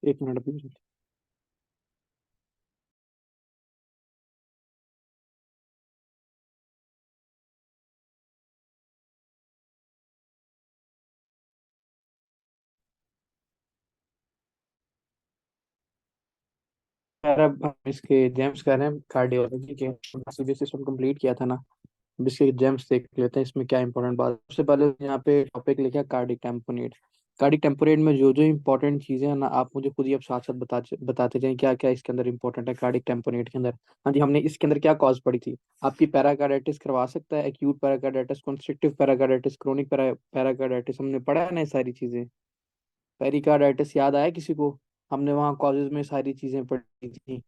एक मिनट अभी। यार अब हम इसके जेम्स कर रहे हैं कार्डियोलॉजी के। सीबीएस सिस्टम कंप्लीट किया था ना। अब इसके जेम्स देख लेते हैं इसमें क्या इंपॉर्टेंट बात। सबसे पहले यहाँ पे टॉपिक लिखा है कार्डिक टेम्पोनेट। कार्डिक टेम्पोनेट में जो जो इंपॉर्टेंट चीजें हैं ना, आप मुझे खुद ही अब साथ साथ बताते जाएं क्या क्या इसके अंदर इंपॉर्टेंट है कार्डिक टेम्पोनेट के अंदर। हाँ जी, हमने इसके अंदर क्या कॉज पड़ी थी। आपकी पैराकार्डिटिस करवा सकता है, एक्यूट पैराकार्डिटिस, कॉन्स्ट्रिक्टिव पैराकार्डिटिस, क्रोनिक पैराकार्डिटिस, हमने पढ़ा है ना ये सारी चीजें। पेरिकार्डाइटिस याद आया किसी को? हमने वहाँ कॉलेज में सारी चीजें पढ़ी थी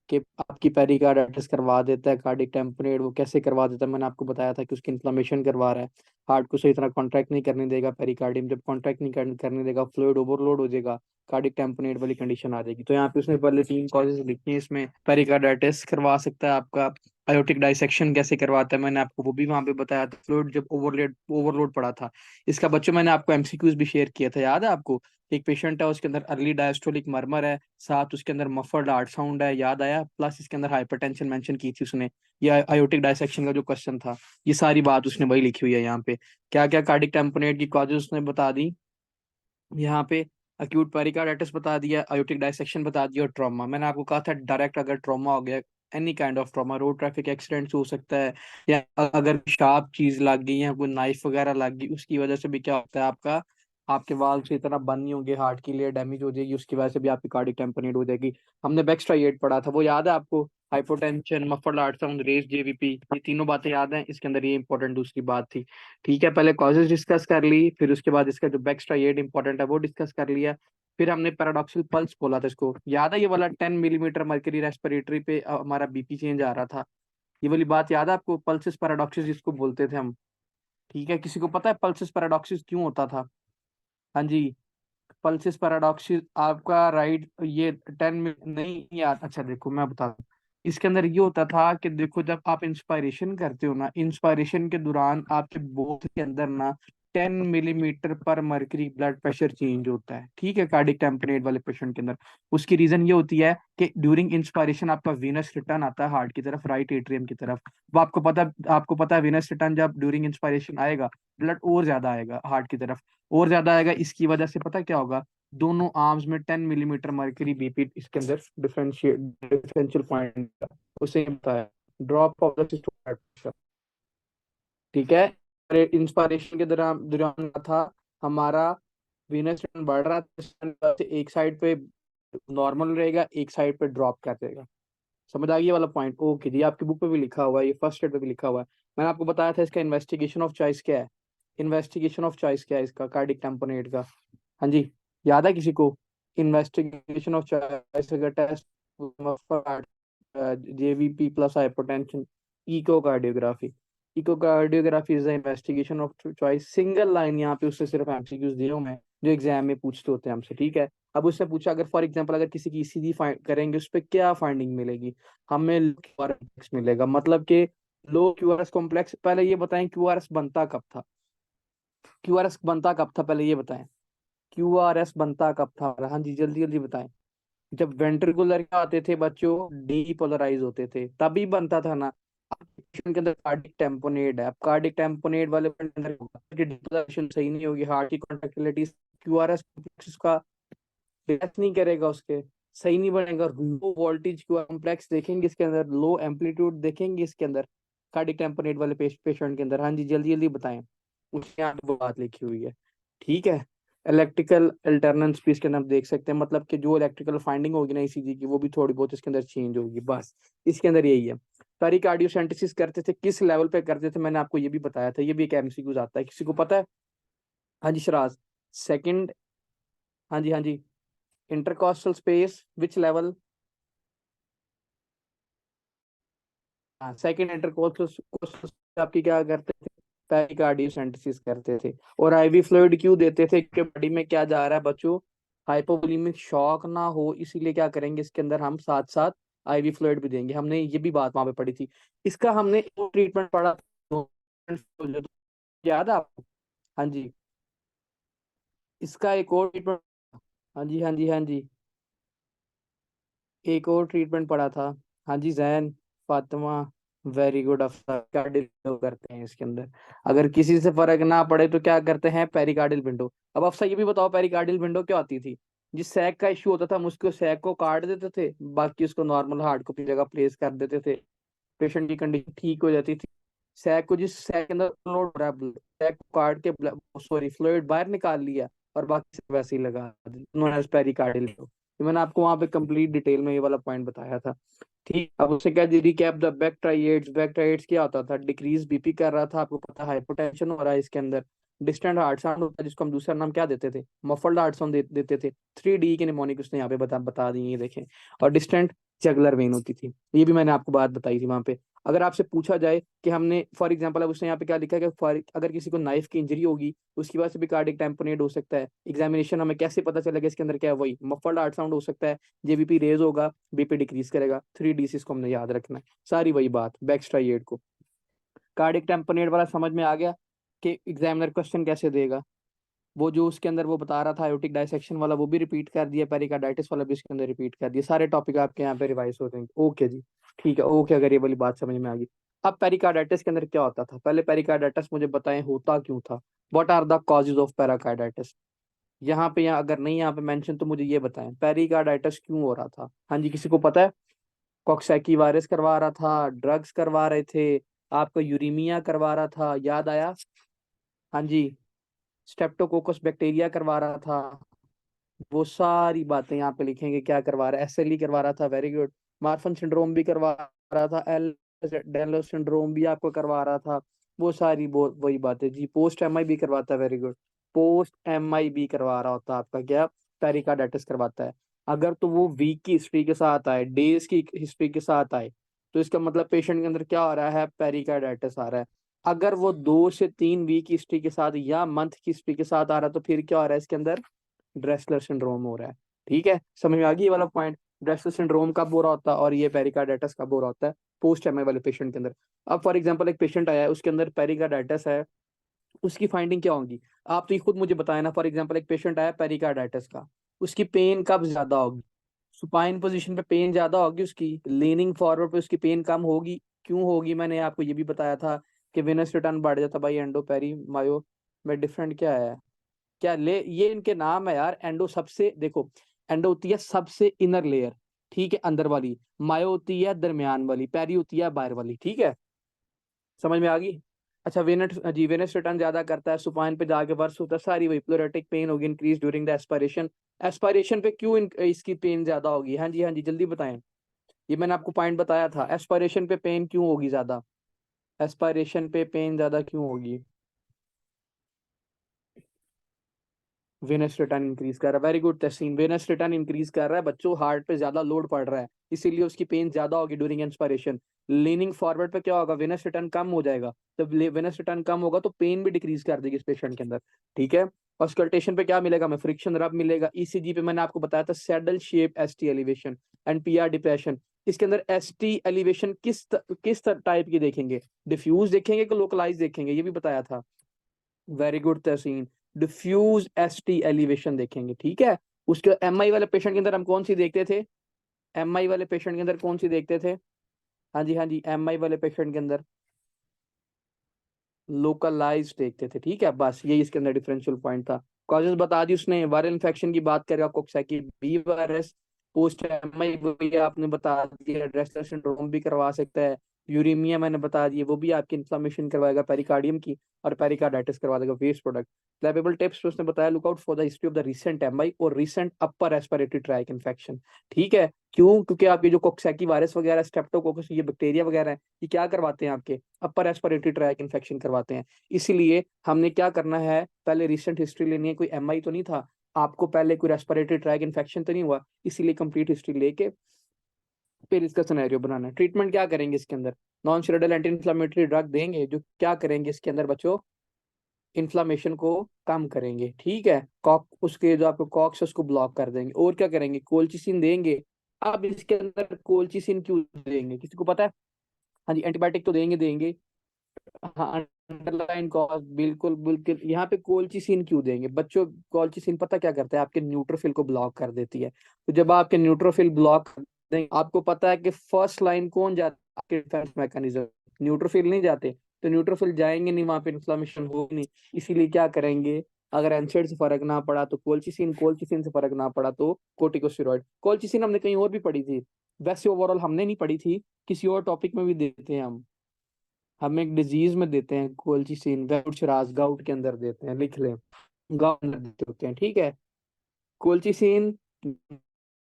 कि आपकी पेरिकार्डाइटिस करवा देता है कार्डिक टेम्परेट। वो कैसे करवा देता है, मैंने आपको बताया था कि उसकी इन्फ्लेमेशन करवा रहा है। हार्ट को सही तरह कॉन्ट्रैक्ट नहीं करने देगा पेरिकार्डियम। जब कॉन्ट्रैक्ट नहीं करने देगा, फ्लूइड ओवरलोड हो जाएगा, कार्डिक टेम्परेट वाली कंडीशन आ जाएगी। तो यहाँ पे उसने पहले तीन कॉजेज लिखी हैं इसमें। पेरिकार्डाइटिस करवा सकता है आपका। आयोटिक डाइसेक्शन कैसे करवाता है, मैंने आपको वो भी वहां पे बताया था। फ्लूइड जब ओवरलोड ओवरलोड पड़ा था। इसका बच्चों मैंने आपको एमसीक्यूज भी शेयर किया था, याद है आपको? एक पेशेंट है, उसके अंदर अर्ली डायस्टोलिक मरमर है, साथ उसके अंदर मफर्ड हार्ट साउंड है, याद आया? प्लस इसके अंदर हाइपरटेंशन मेंशन की थी उसने। ये आयोटिक डायसेक्शन का जो क्वेश्चन था, ये सारी बात उसने वही लिखी हुई है यहाँ पे। क्या क्या कार्डिक टेम्पोनेट की कॉजेज उसने बता दी यहाँ पे। अक्यूट पेरिकार्डाइटिस बता दिया, आयोटिक डायसेक्शन बता दिया, और ट्रॉमा मैंने आपको कहा था डायरेक्ट अगर ट्रॉमा हो गया, any kind of trauma, road traffic accident हो सकता है, या अगर शार्प चीज लग गई या कोई नाइफ वगैरह लग गई, उसकी वजह से भी क्या होता है आपका, आपके वाल्व से इतना बंद नहीं होंगे, हार्ट की लेयर डैमेज हो जाएगी, उसकी वजह से भी आपकी कार्डिक टेम्पोनेट हो जाएगी। हमने बैकस्ट्राइएट पढ़ा था, वो याद है आपको? Hypotension, muffled heart sound, raised JVP, ये तीनों बातें याद हैं? इसके अंदर ये इंपॉर्टेंट दूसरी बात थी। ठीक है, पहले कॉजेज डिस्कस कर ली, फिर उसके बाद इसका जो बैकस्ट्राइएट इंपॉर्टेंट है वो डिस्कस कर लिया। फिर हमने पैराडॉक्सिल पल्स बोला था इसको, याद है? ये वाला 10 मिलीमीटर मर्करी रेस्पिरेटरी पे हमारा बीपी चेंज आ रहा था। ये वाली बात याद है आपको? पल्सिस पैराडॉक्सिस जिसको बोलते थे हम। ठीक है, किसी को पता है पल्सिस पैराडॉक्सिस क्यों होता था? हाँ जी, पल्सिस पैराडॉक्सिस आपका राइट, ये 10 नहीं यार, अच्छा देखो मैं बता दूं। इसके अंदर ये होता था कि देखो, जब आप इंस्पायरेशन करते हो ना, इंस्पायरेशन के दौरान आपके बोथ के अंदर ना 10 मिलीमीटर पर मर्करी ब्लड प्रेशर चेंज होता है। ठीक है, कार्डिक टेम्परेट वाले पेशेंट के अंदर। उसकी रीजन ये होती है कि ड्यूरिंग इंस्पायरेशन आपका वीनस रिटर्न आता है हार्ट की तरफ, राइट एट्रियम की तरफ। वो आपको पता है वीनस रिटर्न जब ड्यूरिंग इंस्पायरेशन आएगा, ब्लड और ज्यादा आएगा हार्ट की तरफ, और ज्यादा आएगा। इसकी वजह से पता क्या होगा, दोनों आर्म्स में 10 मिलीमीटर मर्करी बीपी इसके अंदर डिफरेंशियल पॉइंट उसे बताया, drop of the systolic pressure. ठीक है, इंस्पायरेशन के दौरान दौरान था हमारा वीनस टर्न बढ़ रहा था, एक साइड पे नॉर्मल रहेगा, एक साइड पे ड्रॉप कर देगा। समझ आ गई ये वाला पॉइंट? ओके जी, आपकी बुक पे भी लिखा हुआ है, ये फर्स्ट एड पे भी लिखा हुआ है। मैंने आपको बताया था इसका इन्वेस्टिगेशन ऑफ चॉइस क्या है। इन्वेस्टिगेशन ऑफ चॉइस क्या है इसका, कार्डिक टेम्पोनेट का? हाँ जी, याद है किसी को? इन्वेस्टिगेशन ऑफ चॉइस अगर test, JVP plus hypotension, echocardiography. Echocardiography is the investigation of choice. Single line यहाँ पे उससे सिर्फ एमसीक्यूज दिए हुए हैं जो एग्जाम में पूछते होते हैं हमसे। ठीक है, अब उससे पूछा अगर फॉर एग्जांपल अगर किसी की ईसीजी फाइंड करेंगे, उस पर क्या फाइंडिंग मिलेगी? हमें क्यूआरएस मिलेगा, मतलब कि लो क्यूआरएस कॉम्प्लेक्स। पहले ये बताएं क्यूआरएस बनता कब था? क्यूआरएस बनता कब था, पहले ये बताएं। क्यूआरएस बनता कब था? हाँ जी, जल्दी जल्दी बताएं। जब वेंट्रिकुलर क्या आते थे बच्चों, डीपोलराइज होते थे, तभी बनता था ना। पेशेंट के अंदर कार्डिक टेम्पोनेट है, अब कार्डिक टेम्पोनेट वाले पेशेंट के अंदर की डिपोलराइजेशन सही नहीं होगी, हार्ट की कॉन्ट्रैक्टिलिटी, क्यूआरएस कॉम्प्लेक्स का मैच नहीं करेगा, उसके सही नहीं बनेगा। लो वोल्टेज कॉम्प्लेक्स देखेंगे इसके अंदर, लो एम्पलीट्यूड देखेंगे इसके अंदर कार्डिक टेम्पोनेट वाले पेशेंट के अंदर। हाँ जी, जल्दी जल्दी बताएं, उसके यहाँ पे वो बात लिखी हुई है। ठीक है, इलेक्ट्रिकल अल्टरनेंस भी इसके अंदर हम देख सकते हैं, मतलब कि जो इलेक्ट्रिकल फाइंडिंग होगी ना ईसीजी की, वो भी थोड़ी बहुत इसके अंदर चेंज होगी, बस इसके अंदर यही है। पेरिकार्डियोसेंटेसिस करते थे, किस लेवल पे करते थे, मैंने आपको ये भी बताया था, ये भी एक एमसीक्यूज आता है, किसी को पता है? हाँ जी शराज, सेकंड, हाँ जी हाँ जी, इंटरकॉस्टल स्पेस विच लेवल? हाँ, सेकंड इंटरकॉस्टल आपकी क्या करते थे, पेरिकार्डियोसेंटेसिस करते थे। और आईवी फ्लूइड क्यों देते थे, कि बॉडी में क्या जा रहा है बच्चों, हाइपोवोलेमिक शॉक ना हो, इसीलिए क्या करेंगे इसके अंदर हम साथ साथ आईवी फ्लूइड भी देंगे। हमने ये भी बात वहां पे पढ़ी थी। इसका हमने ट्रीटमेंट पढ़ा, याद है आपको? हाँ जी, इसका एक और ट्रीटमेंट। हाँ जी हाँ जी हाँ जी, एक और ट्रीटमेंट पड़ा था। हाँ जी जैन, फातिमा, वेरी गुड अफसर। कार्डियल विंडो करते हैं इसके अंदर। अगर किसी से फर्क ना पड़े तो क्या करते हैं, पेरिकार्डियल विंडो। अब अफसर ये भी बताओ, पेरिकार्डियल विंडो क्या होती थी? जिस सैक का इश्यू होता था, हम उसको सैक को काट देते थे, बाकी उसको नॉर्मल हार्ट को अपनी जगह प्लेस कर देते थे, पेशेंट की कंडीशन ठीक हो जाती थी। सैक को, जिस सैक के अंदर लोड हो रहा है blood, सैक को काट के सॉरी फ्लूइड बाहर निकाल लिया और बाकी से वैसे ही लगा दिया, पेरिकार्डियल। तो मैंने आपको वहां पे कंप्लीट डिटेल में ये वाला पॉइंट बताया था। ठीक, अब उससे क्या, रिकैप द बैकट्राइएट्स। बैकट्राइएट्स क्या होता था? डिक्रीज बीपी कर रहा था, आपको पता है हाइपोटेंशन हो रहा है इसके अंदर। डिस्टेंट हार्ट साउंड होता है, जिसको हम दूसरा नाम क्या देते थे, मफल्ड हार्ट साउंड देते थे। 3D की निमोनिक उसने यहाँ पे बता दी, ये देखें। और डिस्टेंट जगलर वेन होती थी, ये भी मैंने आपको बात बताई थी वहां पे। अगर आपसे पूछा जाए कि हमने फॉर एग्जांपल, अब उसने यहाँ पे क्या लिखा है कि अगर किसी को नाइफ की इंजरी होगी, उसकी वजह से भी कार्डियक टैम्पोनेट हो सकता है। एग्जामिनेशन हमें कैसे पता चलेगा इसके अंदर क्या है? वही मफल्ड हार्ट साउंड हो सकता है, जेबीपी रेज होगा, बीपी डिक्रीज करेगा। 3D से इसको हमने याद रखना है, सारी वही बात बैकस्ट्राइएट को। कार्डियक टैम्पोनेट वाला समझ में आ गया कि एग्जामिनर क्वेश्चन कैसे देगा? वो जो उसके अंदर वो बता रहा था आयोटिक डायसेक्शन वाला, वो भी रिपीट कर दिया, पेरिकार्डाइटिस वाला भी इसके अंदर रिपीट कर दिया। सारे टॉपिक आपके यहाँ पे रिवाइज हो जाएंगे। ओके जी, ठीक है, ओके, अगर ये वाली बात समझ में आ गई। अब पेरिकार्डाइटिस के अंदर क्या होता था? पहले पेरिकार्डाइटिस मुझे बताएं होता क्यों था। What are the causes of pericarditis? यहाँ पे, यहाँ अगर नहीं यहाँ पे मेंशन, तो मुझे ये बताएं पेरिकार्डाइटिस क्यों हो रहा था। हाँ जी, किसी को पता है? कॉक्सैकी वायरस करवा रहा था, ड्रग्स करवा रहे थे, आपको यूरीमिया करवा रहा था, याद आया? हाँ जी, स्टेप्टोकोकस बैक्टीरिया करवा रहा था। वो सारी बातें यहाँ पे लिखेंगे, क्या करवा रहा है, एसएलई करवा रहा था, वेरी गुड। मार्फन सिंड्रोम भी करवा रहा था, एल डेलो सिंड्रोम भी आपको करवा रहा था। वो सारी वही बातें जी। पोस्ट एमआई भी करवाता है, वेरी गुड। पोस्ट एमआई भी करवा रहा होता है आपका क्या, पेरिकार्डाइटिस करवाता है। अगर तो वो वीक की हिस्ट्री के साथ आए, डेज की हिस्ट्री के साथ आए, तो इसका मतलब पेशेंट के अंदर क्या आ रहा है, पेरिकार्डाइटिस आ रहा है। अगर वो 2 से 3 वीक की हिस्ट्री के साथ या मंथ की हिस्ट्री के साथ आ रहा है, तो फिर क्या आ रहा है इसके अंदर, ड्रेसलर सिंड्रोम हो रहा है। ठीक है, समझ में आ गई ये वाला पॉइंट? ड्रेसलर सिंड्रोम कब हो रहा होता है और ये पेरिकार्डाइटिस कब हो रहा होता है? पोस्ट एमआई वाले पेशेंट के अंदर। अब फॉर एग्जांपल एक पेशेंट आया है, उसके अंदर पेरिकार्डाइटिस है, उसकी फाइंडिंग क्या होगी? आप तो ये खुद मुझे बताया ना। फॉर एग्जांपल एक पेशेंट आया पेरिकार्डाइटिस का, उसकी पेन कब ज्यादा होगी? सुपाइन पोजीशन पे पेन ज्यादा होगी उसकी, लीनिंग फॉरवर्ड पे उसकी पेन कम होगी। क्यों होगी? मैंने आपको ये भी बताया था कि वेनस रिटर्न बढ़ जाता भाई, एंडो पेरी मायो में डिफरेंट क्या है, क्या ले, ये इनके नाम है यार। एंडो सबसे, देखो, एंडो होती है सबसे इनर लेयर, ठीक है, अंदर वाली। मायो होती है दरमियान वाली, पैरी होती है बाहर वाली। ठीक है, समझ में आ गई? अच्छा, वेनट जी, वेनस रिटर्न ज्यादा करता है, सुपाइन पे जाके वर्स होता है, सारी वही प्लोरेटिक पेन होगी increase during the aspiration. Aspiration पे क्यों इसकी पेन ज्यादा होगी? हाँ जी, हाँ जी, जल्दी बताएं। ये मैंने आपको पॉइंट बताया था, एस्पायरेशन पे पेन क्यों होगी ज्यादा? एस्पायरेशन पे पेन ज्यादा क्यों होगी? वेनस रिटर्न इंक्रीज कर रहा है, वेरी गुड तहसीन। वेनस रिटर्न इंक्रीज कर रहा है बच्चों, हार्ट पे ज्यादा लोड पड़ रहा है, इसीलिए उसकी पेन ज्यादा होगी ड्यूरिंग इंस्पायरेशन। लीनिंग फॉरवर्ड पे क्या होगा, वेनस रिटर्न कम हो जाएगा। जब वेनस रिटर्न कम होगा तो पेन भी डिक्रीज कर देगी इस पेशेंट के अंदर। ठीक है, ऑस्कल्टेशन पे क्या मिलेगा हमें, फ्रिक्शन रब मिलेगा। ईसीजी पे मैंने आपको बताया था saddle shape ST elevation and PR depression. इसके अंदर एसटी एलिवेशन किस टाइप की देखेंगे, डिफ्यूज देखेंगे कि लोकलाइज देखेंगे, ये भी बताया था। वेरी गुड तहसीन, डिफ्यूज एसटी एलिवेशन देखेंगे। ठीक है, उसके एमआई वाले पेशेंट के अंदर हम कौन सी देखते थे? एमआई वाले पेशेंट के अंदर कौन सी देखते थे? हाँ जी, हाँ जी, एमआई वाले पेशेंट के अंदर लोकलाइज देखते थे। ठीक है, बस यही इसके अंदर डिफरेंशियल पॉइंट था। कॉजेज बता दी उसने, वायरल इन्फेक्शन की बात करेगा, कोक्साकी बी वायरस। पोस्ट एमआई वही आपने बता दिया, ड्रेसलर सिंड्रोम भी करवा सकता है। यूरीमिया मैंने बता दिया, वो भी आपकी इन्फ्लामेशन करवाएगा पेरिकार्डियम की, और पेरिकार्डाइटिस करवा देगा, वेस्ट प्रोडक्ट। फ्लैपेबल टिप्स उसने बताया, look out for the history of the recent MI और recent upper respiratory tract infection. ठीक है, क्यों? क्योंकि आपके जो कोक्साकी वायरस वगैरह, स्ट्रेप्टोकोकस, ये बैक्टीरिया वगैरह है, ये क्या करवाते हैं, आपके अपर रेस्पिरेटरी ट्रैक इन्फेक्शन करवाते हैं। इसीलिए हमने क्या करना है, पहले रिसेंट हिस्ट्री लेनी है। कोई एमआई तो नहीं था आपको, पहले कोई रेस्पिरेटरी ट्रैक इन्फेक्शन तो नहीं हुआ, इसीलिए कंप्लीट हिस्ट्री लेके फिर इसका सिनेरियो बनाना है। ट्रीटमेंट क्या करेंगे इसके अंदर? Non steroidal anti inflammatory drug देंगे, जो क्या करेंगे इसके अंदर बच्चों, इन्फ्लामेशन को कम करेंगे। ठीक है, कॉक उसके जो आपको कॉक्स है उसको ब्लॉक कर देंगे। और क्या करेंगे, कोलचिसिन देंगे। अब इसके अंदर कोलचिसिन क्यों देंगे, किसी को पता है? हाँ जी, एंटीबायोटिक तो देंगे देंगे। हाँ, अंडरलाइन कॉज, बिल्कुल बिल्कुल। यहाँ पे कोलचिसिन क्यों देंगे बच्चों? कोलचिसिन पता क्या करता है, आपके न्यूट्रोफिल को ब्लॉक कर देती है। तो जब आपके न्यूट्रोफिल ब्लॉक आपको पता है कि फर्स्ट लाइन कौन जाता है आपके डिफेंस मैकेनिज्म, न्यूट्रोफिल नहीं जाते, तो न्यूट्रोफिल जाएंगे नहीं, वहां पे इन्फ्लामेशन होगी नहीं। इसीलिए क्या करेंगे, अगर एनसेड से फर्क ना पड़ा तो कोलचिसिन, कोलचिसिन से फर्क ना पड़ा तो कोर्टिकोस्टेरॉइड। कोलचिसिन हमने कहीं और भी पढ़ी थी, वैसे ओवरऑल हमने नहीं पढ़ी थी, किसी और टॉपिक में भी देते हैं हम एक डिजीज में देते हैं कोलचिसिन, गाउट गाउट के अंदर देते हैं, लिख लें, गाउट में देते होते हैं, ठीक है। कोलचिसिन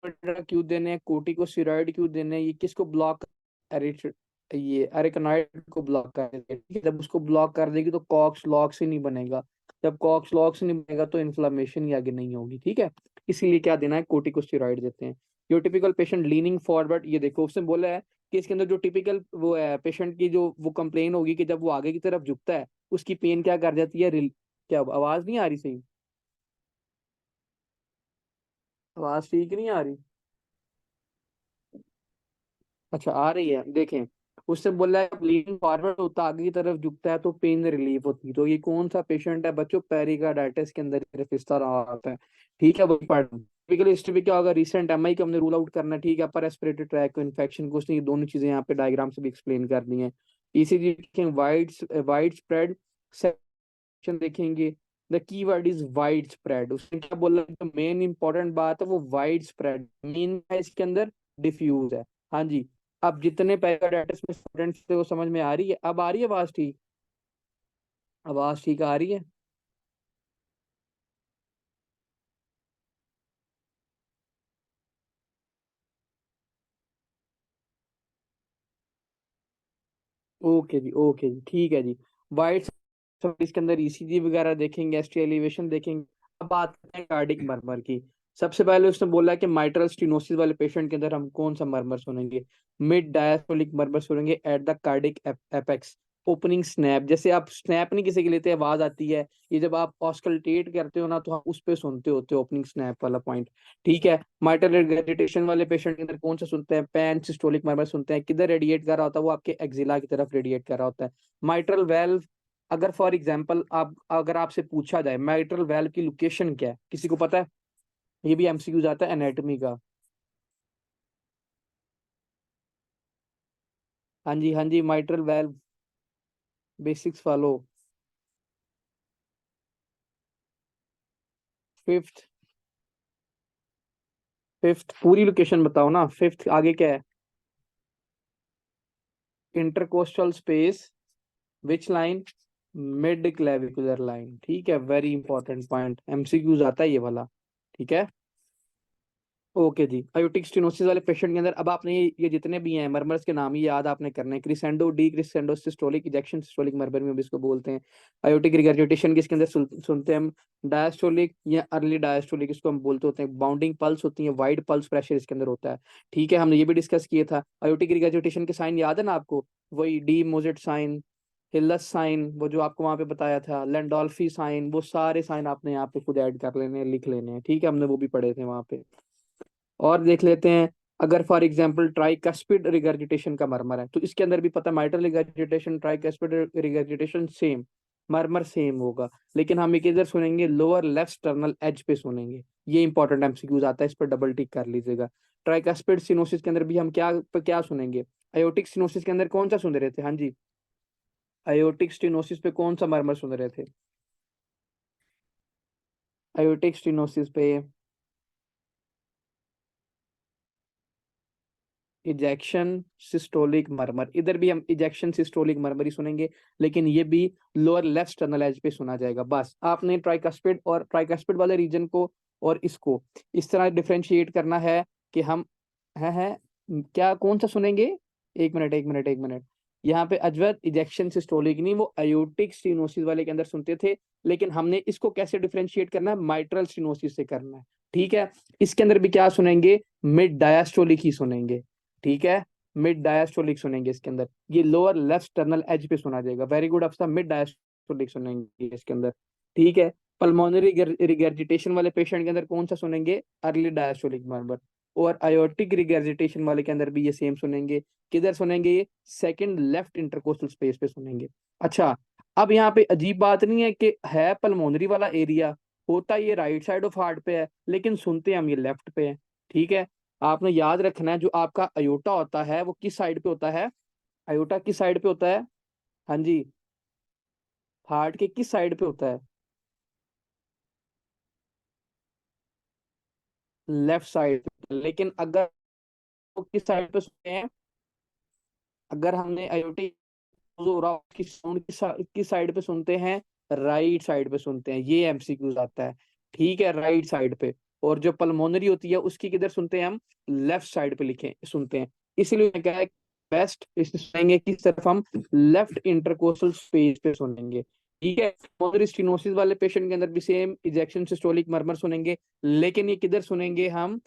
क्यों देने हैं, कोर्टिकोस्टेरॉइड क्यों देने हैं, ये किसको ब्लॉक, ये अरेकनॉइड को ब्लॉक कर देगी, ठीक है। जब उसको ब्लॉक कर देगी तो कॉक्स लॉक्स ही नहीं बनेगा, जब कॉक्स लॉक्स नहीं बनेगा तो इन्फ्लामेशन ही आगे नहीं होगी, ठीक है। इसीलिए क्या देना है, कोर्टिकोस्टेरॉइड देते हैं। यो टिपिकल पेशेंट लीनिंग फॉरवर्ड, ये देखो उसने बोला है कि इसके अंदर जो टिपिकल वो है पेशेंट की, जो वो कंप्लेन होगी कि जब वो आगे की तरफ झुकता है उसकी पेन क्या कर जाती है, क्या आवाज नहीं आ रही सही, आवाज ठीक नहीं आ रही, अच्छा आ रही है, देखें। उससे बोला है लीनिंग फॉरवर्ड होता है, आगे की तरफ झुकता है तो पेन रिलीफ होती है। तो ये कौन सा पेशेंट है बच्चों, पेरिकार्डाइटिस के अंदर फिस्टा रहा होता है, ठीक है। वही पढ़ टिपिकल हिस्ट्री में क्या होगा, रिसेंट एमआई को हमने रूल आउट करना है, ठीक है। अपर रेस्पिरेटरी ट्रैक इन्फेक्शन, कुछ नहीं, ये दोनों चीजें यहाँ पे डायग्राम से भी एक्सप्लेन कर दी हैं। ECG wide wide spread section देखेंगे, the key word is wide spread. उसने क्या बोला, जो मेन इंपॉर्टेंट बात है वो वाइड स्प्रेड, मीन है इसके अंदर डिफ्यूज है। हाँ जी। अब जितने पेरिकार्डाइटिस में स्टूडेंट्स थे वो समझ में आ रही है, अब आ रही है आवाज ठीक, आवाज ठीक आ रही है। ओके जी ठीक है जी। वाइड इसके अंदर ईसीजी वगैरह देखेंगे, एसटी एलिवेशन देखेंगे। अब बात करते हैं कार्डिक मरमर की। सबसे पहले उसने बोला कि माइट्रल स्टीनोसिस वाले पेशेंट के अंदर हम कौन सा मरमर सुनेंगे, मिड डायस्टोलिक मरमर सुनेंगे at the cardiac apex, opening snap. जैसे आप स्नैप नहीं किसी के लेते, आवाज आती है, ये जब आप ऑस्कल्टेट करते हो ना तो आप उस पे सुनते होते हो ओपनिंग स्नैप वाला पॉइंट, ठीक है। माइट्रल रेडिएशन वाले पेशेंट के अंदर कौन सा सुनते हैं, पैन सिस्टोलिक मरमर सुनते हैं। किधर रेडिएट कर रहा होता है, वो आपके एक्सिला की तरफ रेडिएट कर रहा होता है। माइट्रल वेल्व, अगर फॉर एग्जांपल आप, अगर आपसे पूछा जाए माइट्रल वेल्व की लोकेशन क्या है, किसी को पता है, ये भी एमसीक्यू जाता है एनाटॉमी का। हाँ जी mitral valve, basics follow. Fifth, fifth पूरी लोकेशन बताओ ना, फिफ्थ आगे क्या है, intercostal space, which line, mid clavicular line, ठीक है। वेरी इंपॉर्टेंट पॉइंट, एमसीक्यू जाता है ये वाला, ठीक है। ओके जी। अयोटिक स्टेनोसिस वाले पेशेंट के अंदर अब आपने ये जितने भी हैं मरमर्स के नाम ही याद आपने करने हैं, crescendo, decrescendo, systolic, ejection systolic murmur में भी इसको बोलते हैं। अयोटिक रिगर्जिटेशन किसके अंदर सुनते हैं हम, डायस्टोलिक या अर्ली डायस्टोलिक इसको हम बोलते होते हैं। बाउंडिंग पल्स होती है, वाइड पल्स प्रेशर इसके अंदर होता है, ठीक है। हमने ये भी डिस्कस किया था। अयोटिक रिगर्जिटेशन के साइन याद है ना आपको, वही डी मोजेट साइन, हिल्लस साइन, वो जो आपको वहां पे बताया था, लैंडोल्फी साइन, वो सारे साइन आपने यहाँ पे खुद ऐड कर लेने हैं, लिख लेने हैं, ठीक है। हमने वो भी पढ़े थे वहां पे। और देख लेते हैं, अगर फॉर एग्जांपल ट्राइकस्पिड रिगर्जिटेशन का मरमर है तो इसके अंदर भी पता, mitral regurgitation, tricuspid regurgitation same, murmur same होगा, लेकिन हम एक इधर सुनेंगे लोअर लेफ्ट स्टर्नल एज पे सुनेंगे। ये इंपॉर्टेंट एमसीक्यूज आता है, इस पर डबल टिक कर लीजिएगा। ट्राइकस्पिड सिनोसिस के अंदर भी हम क्या सुनेंगे, अयोटिक सिनोसिस के अंदर कौन सा सुन रहे थे, हाँ जी, अयोटिक स्टिनोसिस पे कौन सा मरमर सुन रहे थे, अयोटिक स्टिनोसिस पे इजेक्शन सिस्टोलिक मरमर, इधर भी हम इजेक्शन सिस्टोलिक मरमर ही सुनेंगे, लेकिन ये भी लोअर लेफ्ट स्टर्नल एज पे सुना जाएगा। बस आपने ट्राइकस्पिड और ट्राइकस्पिड वाले रीजन को और इसको इस तरह डिफरेंशिएट करना है कि हम है क्या कौन सा सुनेंगे, एक मिनट। यहाँ पे अजवत इजेक्शन सिस्टोलिक नहीं, वो अयोटिक स्टीनोसिस वाले के अंदर सुनते थे, लेकिन हमने इसको कैसे डिफरेंशिएट करना है, माइट्रल स्टीनोसिस से करना है, ठीक है। इसके अंदर भी क्या सुनेंगे, मिड डायस्टोलिक ही सुनेंगे, ठीक है। मिड डायस्टोलिक सुनेंगे इसके अंदर, ये लोअर लेफ्ट टर्नल एज पे सुना जाएगा। वेरी गुड अफसर, मिड डायस्टोलिक सुनेंगे इसके अंदर, ठीक है। पल्मोनरी रिगर्जिटेशन वाले पेशेंट के अंदर कौन सा सुनेंगे, अर्ली डायस्टोलिक मरमर। और आयोटिक रिगर्जिटेशन वाले के अंदर भी ये सेम सुनेंगे, किधर सुनेंगे, ये सेकंड लेफ्ट इंटरकोस्टल स्पेस पे सुनेंगे। अच्छा, अब यहाँ पे अजीब बात नहीं है कि है पल्मोनरी वाला एरिया, होता ये राइट साइड ऑफ हार्ट पे है, लेकिन सुनते हम ये लेफ्ट पे है, ठीक है। आपने याद रखना है जो आपका अयोटा होता है वो किस साइड पे होता है, अयोटा किस साइड पे होता है, हाँ जी, हार्ट के किस साइड पे होता है, लेफ्ट साइड। लेकिन अगर वो किस साइड पे सुनते हैं, अगर हमने अयोटी जो हो रहा है उसकी साउंड किस साइड पे सुनते हैं, राइट साइड पे सुनते हैं, ये एमसीक्यूज आता है। ठीक है, राइट साइड पे। और जो पल्मोनरी होती है उसकी किधर सुनते हैं हम, लेफ्ट साइड पे लिखे सुनते हैं। इसलिए मैं कहा बेस्ट इसे सुनेंगे किस तरफ हम, लेफ्ट इंटरकोस्टल स्पेस पे सुनेंगे। ठीक है, पल्मोनरी स्टेनोसिस वाले पेशेंट के अंदर भी सेम इजेक्शन सिस्टोलिक मरमर सुनेंगे, लेकिन ये किधर सुनेंगे हम,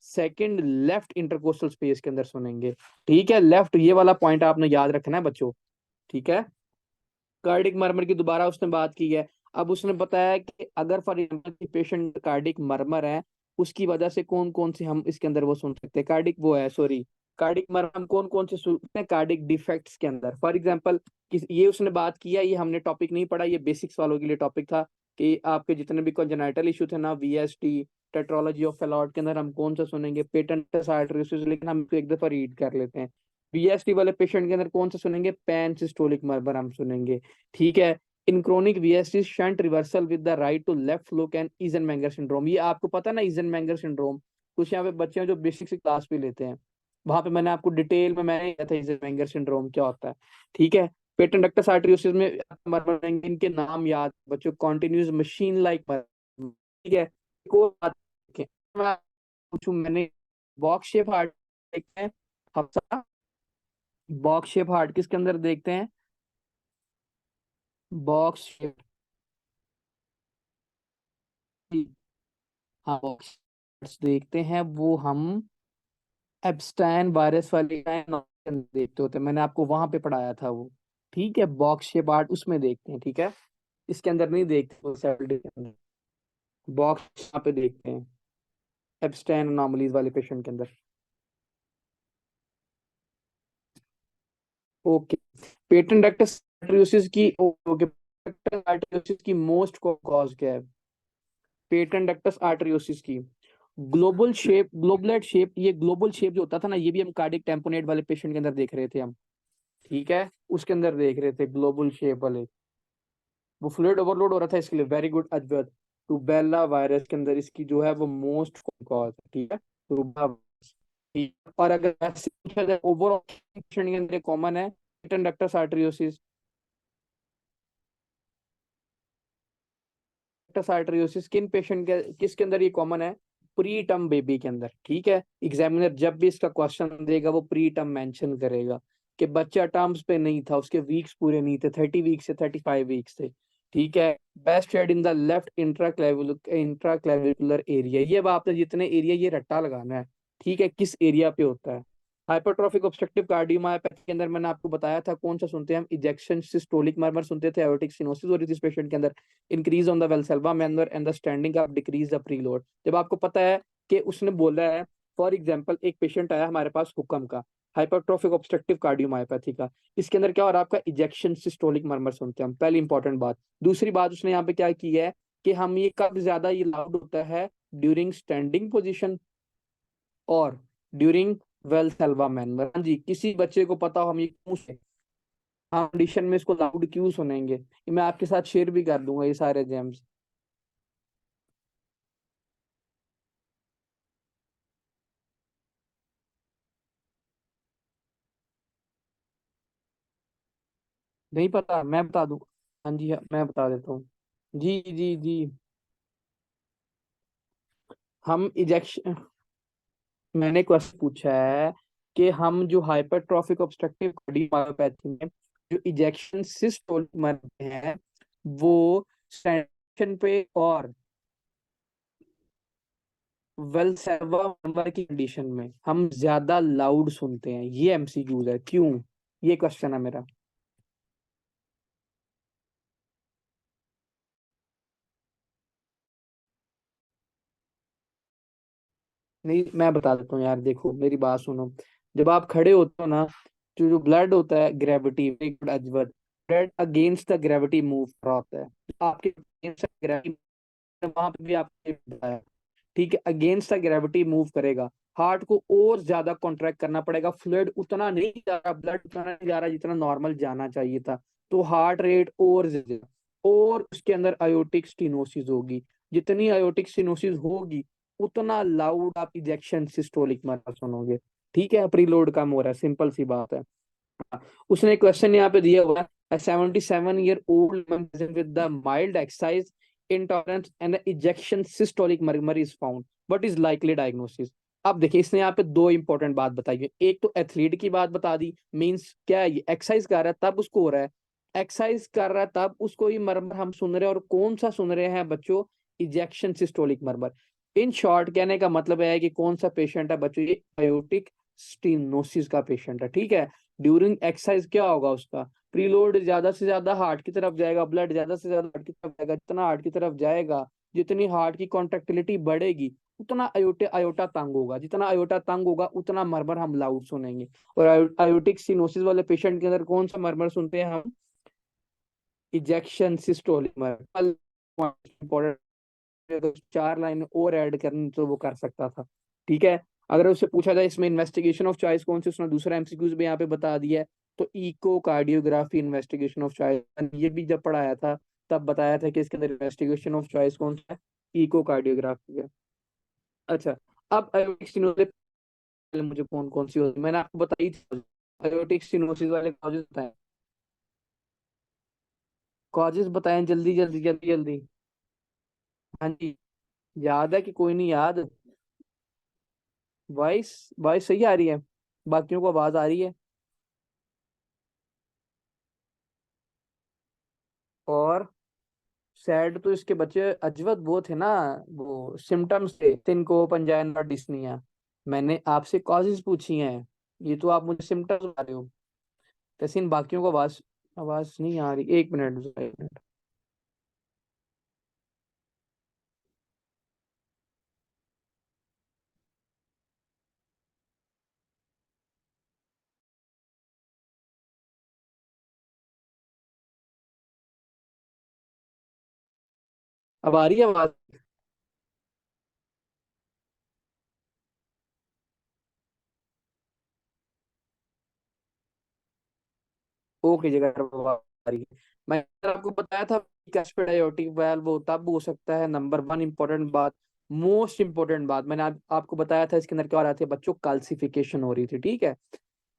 सेकंड लेफ्ट इंटरकोस्टल स्पेस के अंदर सुनेंगे। ठीक है, लेफ्ट, ये वाला पॉइंट आपने याद रखना है बच्चों। ठीक है, कार्डिक मर्मर की दोबारा उसने बात की है। अब उसने बताया कि अगर for example patient cardiac murmur है, उसकी वजह से कौन कौन से हम इसके अंदर वो सुन सकते हैं, कार्डिक वो है सॉरी, कार्डिक मर्मर हम कौन कौन से सुनते हैं कार्डिक डिफेक्ट्स के अंदर। फॉर एग्जाम्पल ये उसने बात किया, ये हमने टॉपिक नहीं पढ़ा, ये बेसिक्स वालों के लिए टॉपिक था कि आपके जितने भी कॉन्जेनाइटल इशू थे ना, वीएसटी, टेट्रोलॉजी ऑफ फैलॉट के अंदर हम कौन सा सुनेंगे, पेटेंटस आर्टरीसिस, लेकिन हम इसको एक दफा रीड कर लेते हैं। वीएसटी वाले पेशेंट के अंदर कौन सा सुनेंगे, पैन सिस्टोलिक मर्मर हम सुनेंगे। ठीक है, in chronic VST shunt reversal with the right to left flow can Eisenmenger syndrome, ये आपको पता है ना इजनमेंगर सिंड्रोम। कुछ यहाँ पे बच्चे हैं जो बेसिक से क्लास भी लेते हैं, वहां पे मैंने आपको डिटेल में मैंने किया था इजनमेंगर सिंड्रोम क्या होता है। ठीक है, पेटेंट डक्टस आर्टरियोसिस में मर्मर, इनके नाम याद बच्चों, कॉन्टिन्यूस मशीन लाइक मर्मर। ठीक है, एक और बात देखें, मैं पूछूं मैंने, बॉक्स शेप हार्ट देखते हैं, हफ्सा, बॉक्स शेप हार्ट किसके अंदर देखते हैं, बॉक्स शेप, हाँ बॉक्स देखते हैं वो हम एब्स्टैन वायरस वाली देखते होते हैं, मैंने आपको वहां पे पढ़ाया था वो। ठीक है, बॉक्स शेप हार्ट उसमें देखते हैं। ठीक है, इसके अंदर नहीं देखते वो सेवल्टी के अंदर, बॉक्स यहाँ पे देखते हैं एब्स्टैन अनोमलीज वाले पेशेंट के अंदर। ओके, पेटेंट डक्टस आर्टरियोसिस की, ओके, आर्टरियोसिस की मोस्ट कॉज क्या है, पेटेंट डक्टस आर्टरियोसिस की ग्लोबल शेप, ग्लोबुलेट शेप, ये ग्लोबल शेप जो होता था ना, ये भी हम कार्डिक टेम्पोनेट वाले पेशेंट के अंदर देख रहे थे हम। ठीक है, उसके अंदर देख रहे थे ग्लोबल शेप वाले, वो फ्लूइड ओवरलोड हो रहा था इसके लिए। वेरी गुड अजगर, रूबेला वायरस के अंदर इसकी जो है वो मोस्ट कॉज है। ठीक है, रूबेला वायरस। ठीक है? और अगर वैसे पूछा जाए ओवरऑल पेशेंट के अंदर कॉमन है पेटेंट डक्टस आर्टरियोसिस, आर्टरियोसिस किन पेशेंट के किसके अंदर ये कॉमन है, प्री टर्म बेबी के अंदर। ठीक है, एग्जामिनर जब भी इसका क्वेश्चन देगा वो प्री टर्म मेंशन करेगा कि बच्चा टर्म्स पे नहीं था, उसके वीक्स पूरे नहीं थे, 30 वीक्स से 35 वीक्स थे। ठीक है, best shed in the left intraclavicular area, ये अब आपने जितने एरिया ये रट्टा लगाना है। ठीक है, किस एरिया पे होता है, हाइपरट्रॉफिक ऑब्स्ट्रक्टिव कार्डियोमायोपैथी के अंदर मैंने आपको बताया था कौन सा सुनते हैं हम, इजेक्शन सिस्टोलिक मर्मर सुनते थे, एओर्टिक स्टेनोसिस हो रही थी इस पेशेंट के अंदर, increase on the Valsalva manner and the standing up, decrease the preload. जब आपको पता है कि उसने बोला है, फॉर एग्जांपल एक पेशेंट आया हमारे पास हुक्म का, हाइपरट्रॉफिक ऑब्स्ट्रक्टिव कार्डियोमायोपैथी का, इसके अंदर क्या हो रहा है आपका, इजेक्शन सिस्टोलिक मर्मर सुनते हैं हम, पहली इंपॉर्टेंट बात। दूसरी बात उसने यहाँ पे क्या की है कि हम ये कब ज्यादा ये लाउड होता है, ड्यूरिंग स्टैंडिंग पोजिशन और ड्यूरिंग वेलसेल्वा मैनर। हाँ जी, किसी बच्चे को पता हो हम ये क्यों से हाँ कंडीशन में इसको लाउड क्यों सुनेंगे, ये मैं आपके साथ शेयर भी कर दूंगा ये सारे जेम्स। नहीं पता, मैं बता दूं, हाँ जी हाँ, मैं बता देता हूँ। जी जी जी, हम इजेक्शन, मैंने क्वेश्चन पूछा है कि हम जो हाइपरट्रॉफिक ऑब्स्ट्रक्टिव कार्डियोमायोपैथी में जो इजेक्शन सिस्टोलिक मरते हैं वो स्टेशन पे और वेलसेवा की कंडीशन में हम ज्यादा लाउड सुनते हैं, ये एमसीक्यूज है क्यों, ये क्वेश्चन है मेरा। नहीं मैं बता देता हूँ यार, देखो मेरी बात सुनो, जब आप खड़े होते हो ना, जो ब्लड होता है gravity, blood against the gravity move कर रहा होता है, आपके against the gravity, वहां पे भी आपने बताया। ठीक है, अगेंस्ट द ग्रेविटी मूव करेगा, हार्ट को और ज्यादा कॉन्ट्रैक्ट करना पड़ेगा, फ्लूइड उतना नहीं जा रहा, ब्लड उतना नहीं जा रहा जितना नॉर्मल जाना चाहिए था, तो हार्ट रेट और ज्यादा, और उसके अंदर आयोटिक स्टेनोसिस होगी। जितनी आयोटिक स्टेनोसिस होगी उतना लाउड आप इजेक्शन सिस्टोलिक मरमर सुनोगे। ठीक है, प्रीलोड कम हो रहा है, सिंपल सी बात है। उसने क्वेश्चन यहाँ पे दिया हुआ है, 77-year-old man present with the mild exercise intolerance and the ejection systolic murmur is found, what is likely diagnosis? अब देखिए, इसने यहाँ पे दो इंपॉर्टेंट बात बताई है। एक तो एथलीट की बात बता दी, मींस क्या है, ये एक्सरसाइज कर रहा है तब उसको हो रहा है, एक्सरसाइज कर रहा है तब उसको ये मरमर हम सुन रहे हैं, और कौन सा सुन रहे हैं बच्चों, इजेक्शन सिस्टोलिक मरमर। इन शॉर्ट कहने का मतलब है कि कौन सा पेशेंट है बच्चों, ये आयोटिक स्टेनोसिस का पेशेंट है। ठीक है, ड्यूरिंग एक्सरसाइज क्या होगा उसका, प्रीलोड ज्यादा से ज्यादा हार्ट की तरफ जाएगा, ब्लड ज्यादा से ज्यादा हार्ट की तरफ जाएगा, जितना हार्ट की तरफ जाएगा, जितनी हार्ट की कॉन्ट्रेक्टिलिटी बढ़ेगी उतना आयोटा तंग होगा, जितना आयोटा तंग होगा उतना मरमर हम लाउड सुनेंगे। और आयोटिक सिनोसिस वाले पेशेंट के अंदर कौन सा मरमर सुनते हैं हम, इजेक्शन सिस्टोलिक मरमर। अगर चार लाइन और ऐड करनी तो वो कर सकता था। ठीक है, अगर उससे पूछा जाए इसमें इन्वेस्टिगेशन ऑफ चॉइस कौन सी, उसने दूसरा एमसीक्यूज भी यहाँ पे बता दिया है, तो eco cardiography investigation of choice, ये भी जब पढ़ाया था तब बताया था कि इसके अंदर इन्वेस्टिगेशन ऑफ चॉइस कौन सा है, इको कार्डियोग्राफी है। अच्छा, अब aortic stenosis पहले मुझे कौन कौन सी होती है मैंने आपको बताई थी, aortic stenosis वाले कॉजेज बताएं, कॉजेज बताएं, जल्दी जल्दी जल्दी जल्दी। हाँ जी, याद है कि कोई नहीं याद, वॉइस वॉइस सही आ रही है, बाकियों को आवाज आ रही है। और सैड तो इसके बच्चे अजवत वो थे ना, वो सिम्टम्स थे, सिनकोप, एंजाइना, डिस्निया। मैंने आपसे कॉजेज पूछी हैं, ये तो आप मुझे सिम्टम्स बता रहे हो। वैसे इन बाकियों को आवाज आवाज नहीं आ रही, एक मिनट एक मिनट। अब आ रही है आवाज? ओके जगह आवाज आ रही है। मैंने आपको बताया था कैस्पेड आयोटिक वाल्व वो तब हो सकता है, नंबर वन इंपॉर्टेंट बात, मोस्ट इंपॉर्टेंट बात मैंने आपको बताया था, इसके अंदर क्या हो रहा था बच्चों, कैल्सिफिकेशन हो रही थी। ठीक है,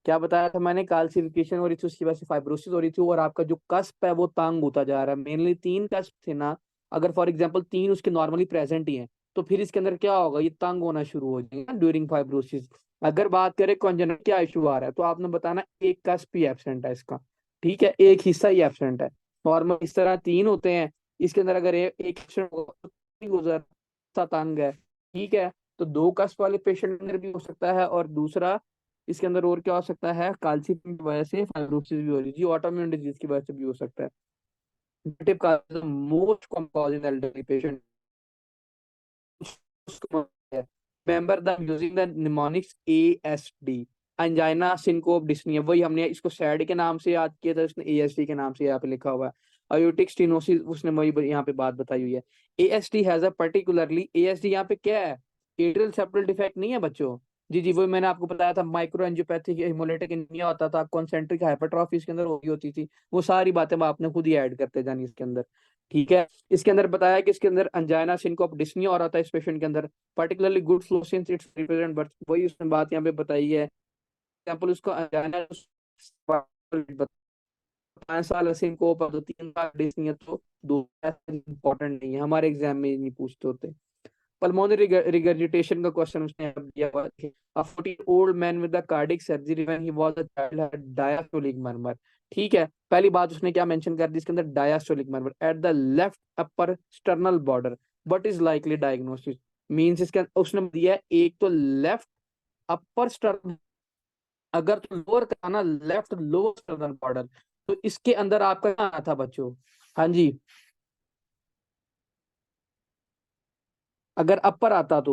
क्या बताया था मैंने, कैल्सिफिकेशन हो रही थी, उसकी वजह से फाइब्रोसिस हो रही थी, और आपका जो कस्प है वो तंग होता जा रहा है। मेनली तीन कस्प थे ना, अगर फॉर एग्जांपल तीन उसके नॉर्मली प्रेजेंट ही हैं, तो फिर इसके अंदर क्या होगा, ये तंग होना शुरू हो जाएगा ड्यूरिंग फाइब्रोसिस। अगर बात करें कॉन्जेनिटल क्या इशू आ रहा है, तो आपने बताना एक कस्प ही एब्सेंट है इसका। ठीक है, एक हिस्सा ही एब्सेंट है, नॉर्मल इस तरह तीन होते हैं, इसके अंदर अगर एक एब्सेंट होगा तो गुजर तंग है। ठीक है, तो दो कस्प वाले पेशेंट के अंदर भी हो सकता है, और दूसरा इसके अंदर और क्या हो सकता है, काल्सीफिन की वजह से फाइब्रोसिस भी हो रही थी, ऑटोइम्यून डिजीज की वजह से भी हो सकता है। नेगेटिव का most common cause in elderly patient, remember the using the mnemonics ASD, angina syncope dyspnea, वही हमने इसको सैड के नाम से याद किया था, उसने ASD के नाम से यहाँ पे लिखा हुआ है। अयोटिक स्टेनोसिस उसने वही यहाँ पे बात बताई हुई है। ASD has a particularly, ASD यहाँ पे क्या है, एट्रियल सेप्टल डिफेक्ट नहीं है बच्चों। जी जी, वो मैंने आपको बताया था, माइक्रो एंजियोपैथिक हेमोलिटिक एनीमिया होता था, कॉन्सेंट्रिक हाइपरट्रॉफी इसके अंदर होती थी, वो सारी बातें मैं आपने खुद ही ऐड करते जानी इसके अंदर। ठीक है, इसके अंदर बताया कि इसके अंदर अंजाइना सिनकोप डिस्निया और आता है इस पेशेंट के अंदर, particularly good flow since it's represent birth, वही उसने बात यहाँ पे बताई है। एग्जाम्पल उसको अंजाइना 5 साल सिनकोप, तो 3 साल डिस्निया, तो दो इंपॉर्टेंट नहीं है, हमारे एग्जाम में नहीं पूछते होते। पल्मोनरी रिगर्जिटेशन का क्वेश्चन उसने यहाँ दिया हुआ है, a 40-year-old man with a cardiac surgery when he was a child had diastolic murmur। ठीक है, पहली बात उसने क्या मेंशन कर दी इसके अंदर, diastolic murmur at the left upper sternal border, but is likely diagnosis, means इसके उसने दिया है एक तो लेफ्ट अपर स्टर्नल, अगर तो लोअर का ना लेफ्ट लोअर स्टर्नल बॉर्डर, तो इसके अंदर आपका क्या आना था बच्चों, हाँ जी, अगर अपर आता तो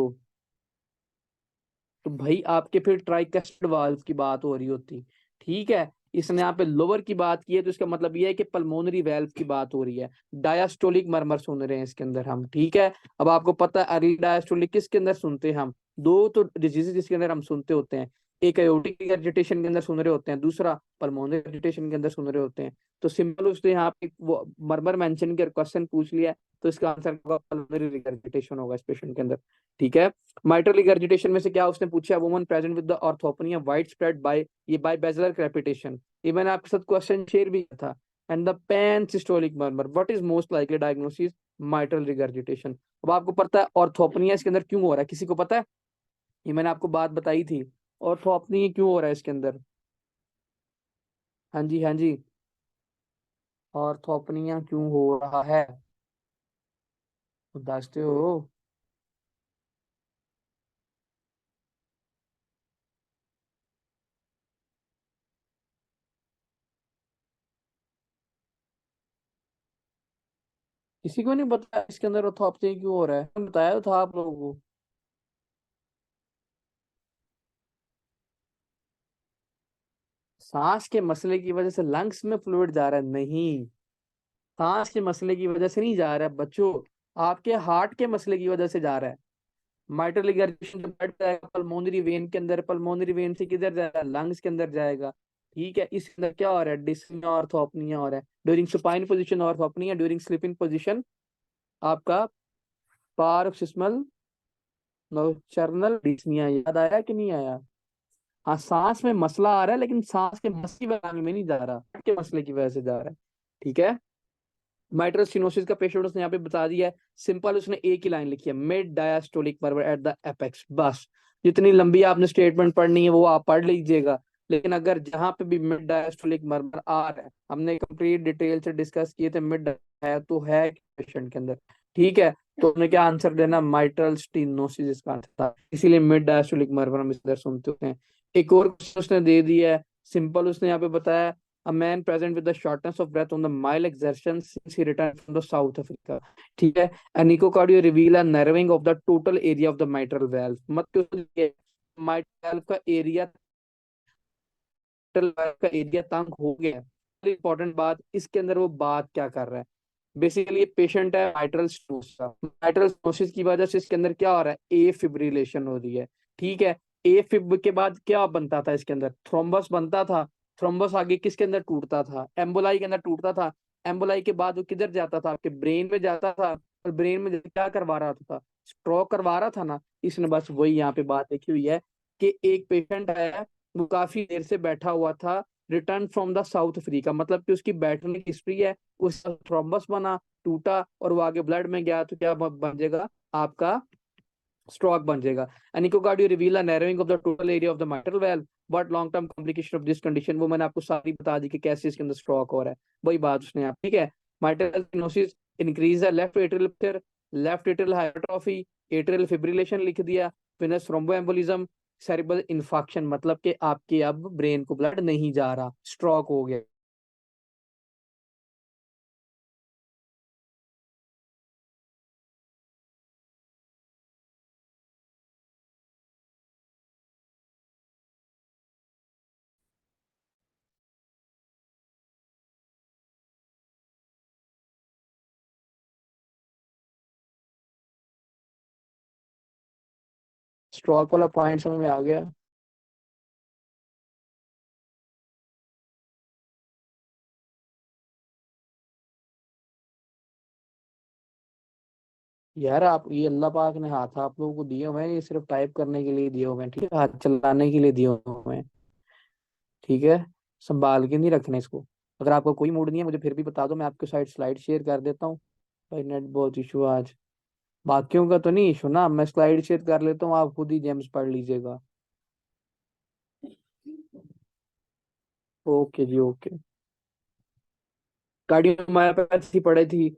भाई आपके फिर ट्राइकस्पिड वाल्व की बात हो रही होती। ठीक है, इसने यहाँ पे लोअर की बात की है, तो इसका मतलब ये है कि पल्मोनरी वेल्व की बात हो रही है। डायस्टोलिक मरमर सुन रहे हैं इसके अंदर हम, ठीक है। अब आपको पता है अर्ली डायस्टोलिक किसके अंदर सुनते हैं हम? दो तो डिजीज जिसके अंदर हम सुनते होते हैं, एक एओर्टिक रिगर्जिटेशन के अंदर सुन रहे होते हैं, दूसरा पल्मोनरी रिगर्जिटेशन के अंदर सुन रहे होते हैं। तो सिंपल उसने यहाँ पे वो मरमर मेंशन कर क्वेश्चन पूछ लिया, तो इसका आंसर होगा पल्मोनरी रिगर्जिटेशन होगा इस पेशेंट के अंदर, ठीक है। माइट्रल रिगर्जिटेशन में से क्या उसने पूछा? Woman present with the orthopnoea wide spread by, ये बाय बेजलर क्रेपिटेशन, ये मैंने आपके साथ क्वेश्चन शेयर भी किया था। And the pan systolic murmur, what is most likely diagnosis? Mitral regurgitation. अब आपको पता है ऑर्थोपनिया इसके अंदर क्यों हो रहा है? किसी को पता है? ये मैंने आपको बात बताई थी, ऑर्थोपनिया क्यों हो रहा है इसके अंदर? हाँ जी, हाँ जी, ऑर्थोपनिया क्यों हो रहा है? बताते हो? किसी को नहीं बताया इसके अंदर ऑर्थोपनिया क्यों हो रहा है? बताया तो था आप लोगों को। सांस के मसले की वजह से लंग्स में फ्लूइड जा रहा है? नहीं, सांस के मसले की वजह से नहीं जा रहा है बच्चों, आपके हार्ट के मसले की वजह से जा रहा है। माइट्रल रिगर्जिटेशन जब बढ़ जाएगा पल्मोनरी वेन के अंदर, पल्मोनरी वेन से किधर जाएगा? लंग्स के अंदर जाएगा, ठीक है। इसके अंदर क्या हो रहा है? डिस्निया ऑर्थोपनिया हो रहा है। During supine position orthopnoea, during sleeping position आपका पारोक्सिस्मल नोचर्नल डिस्निया। याद आया कि नहीं आया? हाँ, सांस में मसला आ रहा है, लेकिन सांस के मसले में नहीं जा रहा, के मसले की वजह से जा रहा है, ठीक है। माइट्रल स्टेनोसिस का पेशेंट उसने यहाँ पे बता दिया है, सिंपल उसने एक ही लाइन लिखी है, mid diastolic murmur at the apex, बस। जितनी लंबी आपने स्टेटमेंट पढ़नी है वो आप पढ़ लीजिएगा, लेकिन अगर जहां पे भी मिड डायस्टोलिक मर्मर आ रहा है, हमने कंप्लीट डिटेल से डिस्कस किए थे, मिड है तो है पेशेंट के अंदर, ठीक है। तो हमने क्या आंसर देना? माइट्रल स्टेनोसिस इसका आंसर था, इसीलिए मिड डायस्टोलिक मर्मर हम इस तरह सुनते हैं। एक और क्वेश्चन उसने दे दिया है, सिंपल उसने यहाँ पे बताया, a man present with the shortness of breath on the mild exertion since he returned from the South Africa, ठीक है। an echocardio reveal a narrowing of the total area of the mitral valve, मतलब mitral valve का area, mitral valve का area तंग हो गया। Important बात इसके अंदर वो बात क्या कर रहा है? बेसिकली ये पेशेंट है माइट्रल स्टोसिस का, माइट्रल स्टोसिस की वजह से इसके अंदर क्या हो रहा है? ए फिब्रिलेशन हो रही है, ठीक है। ए फिब के बाद क्या बनता था? इसके अंदर थ्रोम्बस बनता था। थ्रोम्बस आगे किसके अंदर टूटता था? एम्बोलाई के अंदर टूटता था। एम्बोलाई के बाद वो किधर जाता था? आपके ब्रेन में जाता था, और ब्रेन में क्या करवा रहा था? स्ट्रोक करवा रहा था ना। इसने बस वही यहाँ पे बात लिखी हुई है कि एक पेशेंट है, वो काफी देर से बैठा हुआ था, return from the south Africa, मतलब कि उसकी बैठने की हिस्ट्री है, उस थ्रोम्बस बना, टूटा, और वो आगे ब्लड में गया, तो क्या बन जाएगा? आपका स्ट्रोक बन जाएगा। An echocardio reveal a narrowing of the total area of the mitral valve, but long term complication of this condition, वो मैंने आपको सारी बता दी कि कैसे इसके अंदर स्ट्रोक हो रहा है, वही बात उसने आप, ठीक है। Mitral stenosis increase the left atrial pressure, left atrial hypertrophy, atrial fibrillation लिख दिया, वेनस थ्रोम्बोएम्बोलिज्म, सेरिब्रल इन्फाक्शन, मतलब कि आपके अब ब्रेन को ब्लड नहीं जा रहा, स्ट्रोक हो गया। स्ट्रोक वाला पॉइंट समझ में आ गया? यार आप, ये अल्लाह पाक ने हाथ आप लोगों को दिए हुए हैं, ये सिर्फ टाइप करने के लिए दिए हुए हैं, ठीक है, हाथ चलाने के लिए दिए हुए हैं, ठीक है। संभाल के नहीं रखना इसको। अगर आपको कोई मूड नहीं है मुझे फिर भी बता दो, मैं आपके साइड स्लाइड शेयर कर देता हूँ। भाई नेट बहुत इशू आज, बाकियों का तो नहीं इशू ना, मैं स्लाइड शेयर कर लेता हूँ, आप खुद ही जेम्स पढ़ लीजिएगा। ओके जी, ओके। कार्डियोमायोपैथी पढ़ी थी,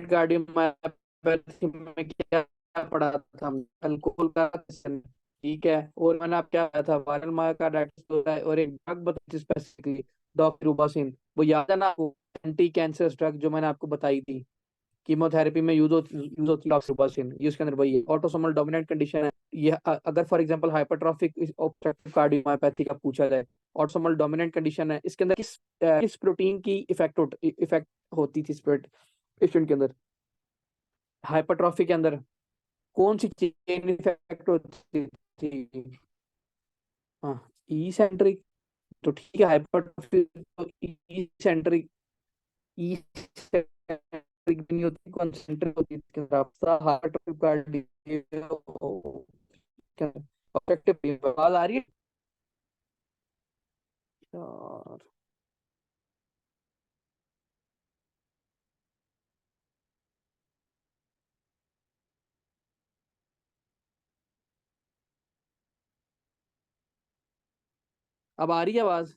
कार्डियोमायोपैथी में क्या पढ़ा था? अल्कोहल का, ठीक है। और मैंने आप क्या बताया था? वायरल मायोकार्डाइटिस होता है, और एक ड्रग बताई थी स्पेसिफिकली, डॉक्टरूबासिन, वो याद है ना आपको? एंटी कैंसर ड्रग जो मैंने आपको बताई थी, कीमोथेरेपी में यूज होती है डॉक्सिसिन, ये उसके अंदर वही है। ऑटोसोमल डोमिनेंट कंडीशन है ये। अगर for example hypertrophic obstructive cardiomyopathy का पूछा जाए, ऑटोसोमल डोमिनेंट कंडीशन है, इसके अंदर किस प्रोटीन की इफेक्ट होती थी पेशेंट के अंदर? हाइपरट्रॉफी के अंदर कौन सी चेन इफेक्ट होती थी? हाँ, ई सेंट्रिक। तो ठीक है, हाइपरट्रॉफी तो ई सेंट्रिक, ई सेंट्रिक नहीं होती, कॉन्सेंट्रिक होती है। हाइपरट्रॉफी कार्डियो ऑब्स्ट्रक्टिव आवाज आ रही है यार? अब आ रही है आवाज?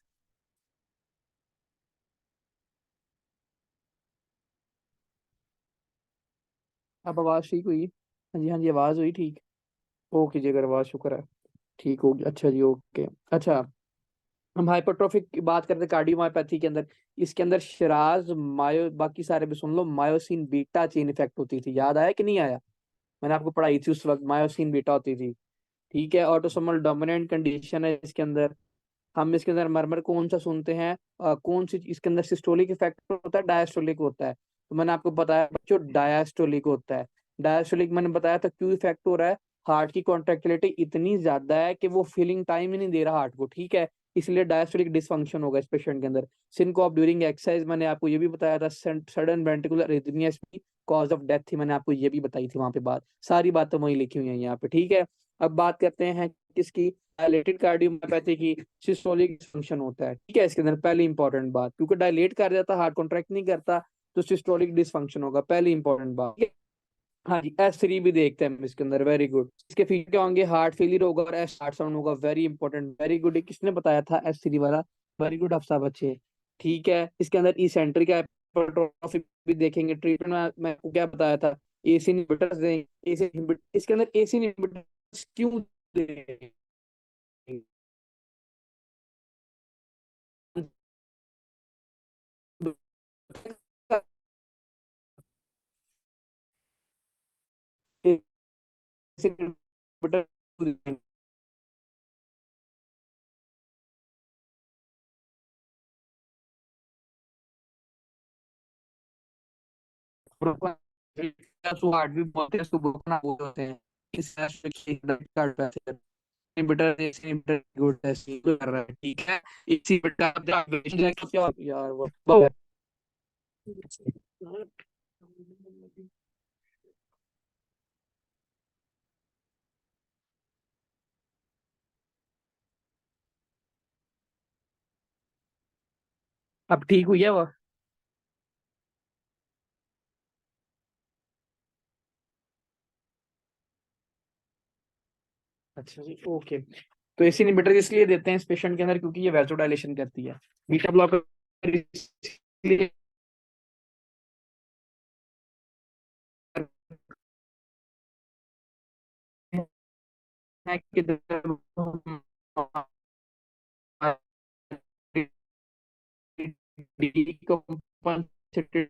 अब आवाज ठीक हुई? हाँ जी, हाँ जी, आवाज हुई ठीक। ओके जी, अगर आवाज, शुक्र है ठीक होगी। अच्छा जी, ओके। अच्छा, हम हाइपरट्रोफिक की बात करते हैं कार्डियोमायोपैथी के अंदर। इसके अंदर शिराज मायो, बाकी सारे भी सुन लो, मायोसिन बीटा चेन इफेक्ट होती थी। याद आया कि नहीं आया? मैंने आपको पढ़ाई थी उस वक्त, मायोसिन बीटा होती थी। ठीक है, ऑटोसोमल डोमिनेंट कंडीशन है इसके अंदर। हम इसके अंदर मरमर कौन सा सुनते हैं? कौन सी इसके अंदर सिस्टोलिक इफेक्ट होता है, डायस्टोलिक होता है? तो मैंने आपको बताया बच्चों, डायस्टोलिक होता है। डायस्टोलिक मैंने बताया था क्यों इफेक्ट हो रहा है। हार्ट की कॉन्ट्रेक्टिलिटी इतनी ज्यादा है कि वो फीलिंग टाइम ही नहीं दे रहा हार्ट को, ठीक है, इसलिए डायस्टोलिक डिसफंक्शन होगा इस पेशेंट के अंदर। सिनकोप ड्यूरिंग एक्सरसाइज मैंने आपको ये भी बताया था। सडन वेंट्रिकुलर अरिथमियास भी कॉज ऑफ डेथ थी, मैंने आपको ये भी बताई थी वहां पे बात। सारी बातें वही लिखी हुई है यहाँ पे, ठीक है। अब बात करते हैं किसकी? डायलेटेड कार्डियोमायोपैथी की। सिस्टोलिक डिसफंक्शन होता है, ठीक है, इसके अंदर पहली इंपॉर्टेंट बात, क्योंकि डायलेट कर जाता, हार्ट कॉन्ट्रैक्ट नहीं करता, तो सिस्टोलिक डिसफंक्शन होगा, पहली इंपॉर्टेंट बात, ठीक है। हाँ जी, S3 भी देखते हैं हम इसके अंदर, वेरी गुड। इसके फीचर क्या होंगे? हार्ट फेलियर होगा और एस हार्ट साउंड होगा, वेरी इंपॉर्टेंट, वेरी गुड। किसने बताया था S3 वाला? वेरी गुड, आप सब अच्छे। ठीक है, इसके अंदर इसेंट्रिक हाइपरट्रॉफी भी देखेंगे। ट्रीटमेंट में मैं आपको क्या बताया था? एसी इनहिबिटर्स देंगे। एसी इनहिबिटर इसके अंदर एसी इनहिबिटर्स क्यों देंगे? हार्ट भी बोलते हैं, सुबह ना बोलते हैं। इस इनवर्टर इनवर्टर गुड ऐसे कर रहा है, ठीक है। इसी बेटा क्या यार वो अब ठीक हुई है वो? अच्छा जी, ओके। तो एसी इनहिबिटर इसलिए देते हैं इस पेशेंट के अंदर क्योंकि ये वैसोडाइलेशन करती है। बीटा ब्लॉकर इसलिए है कि decompensated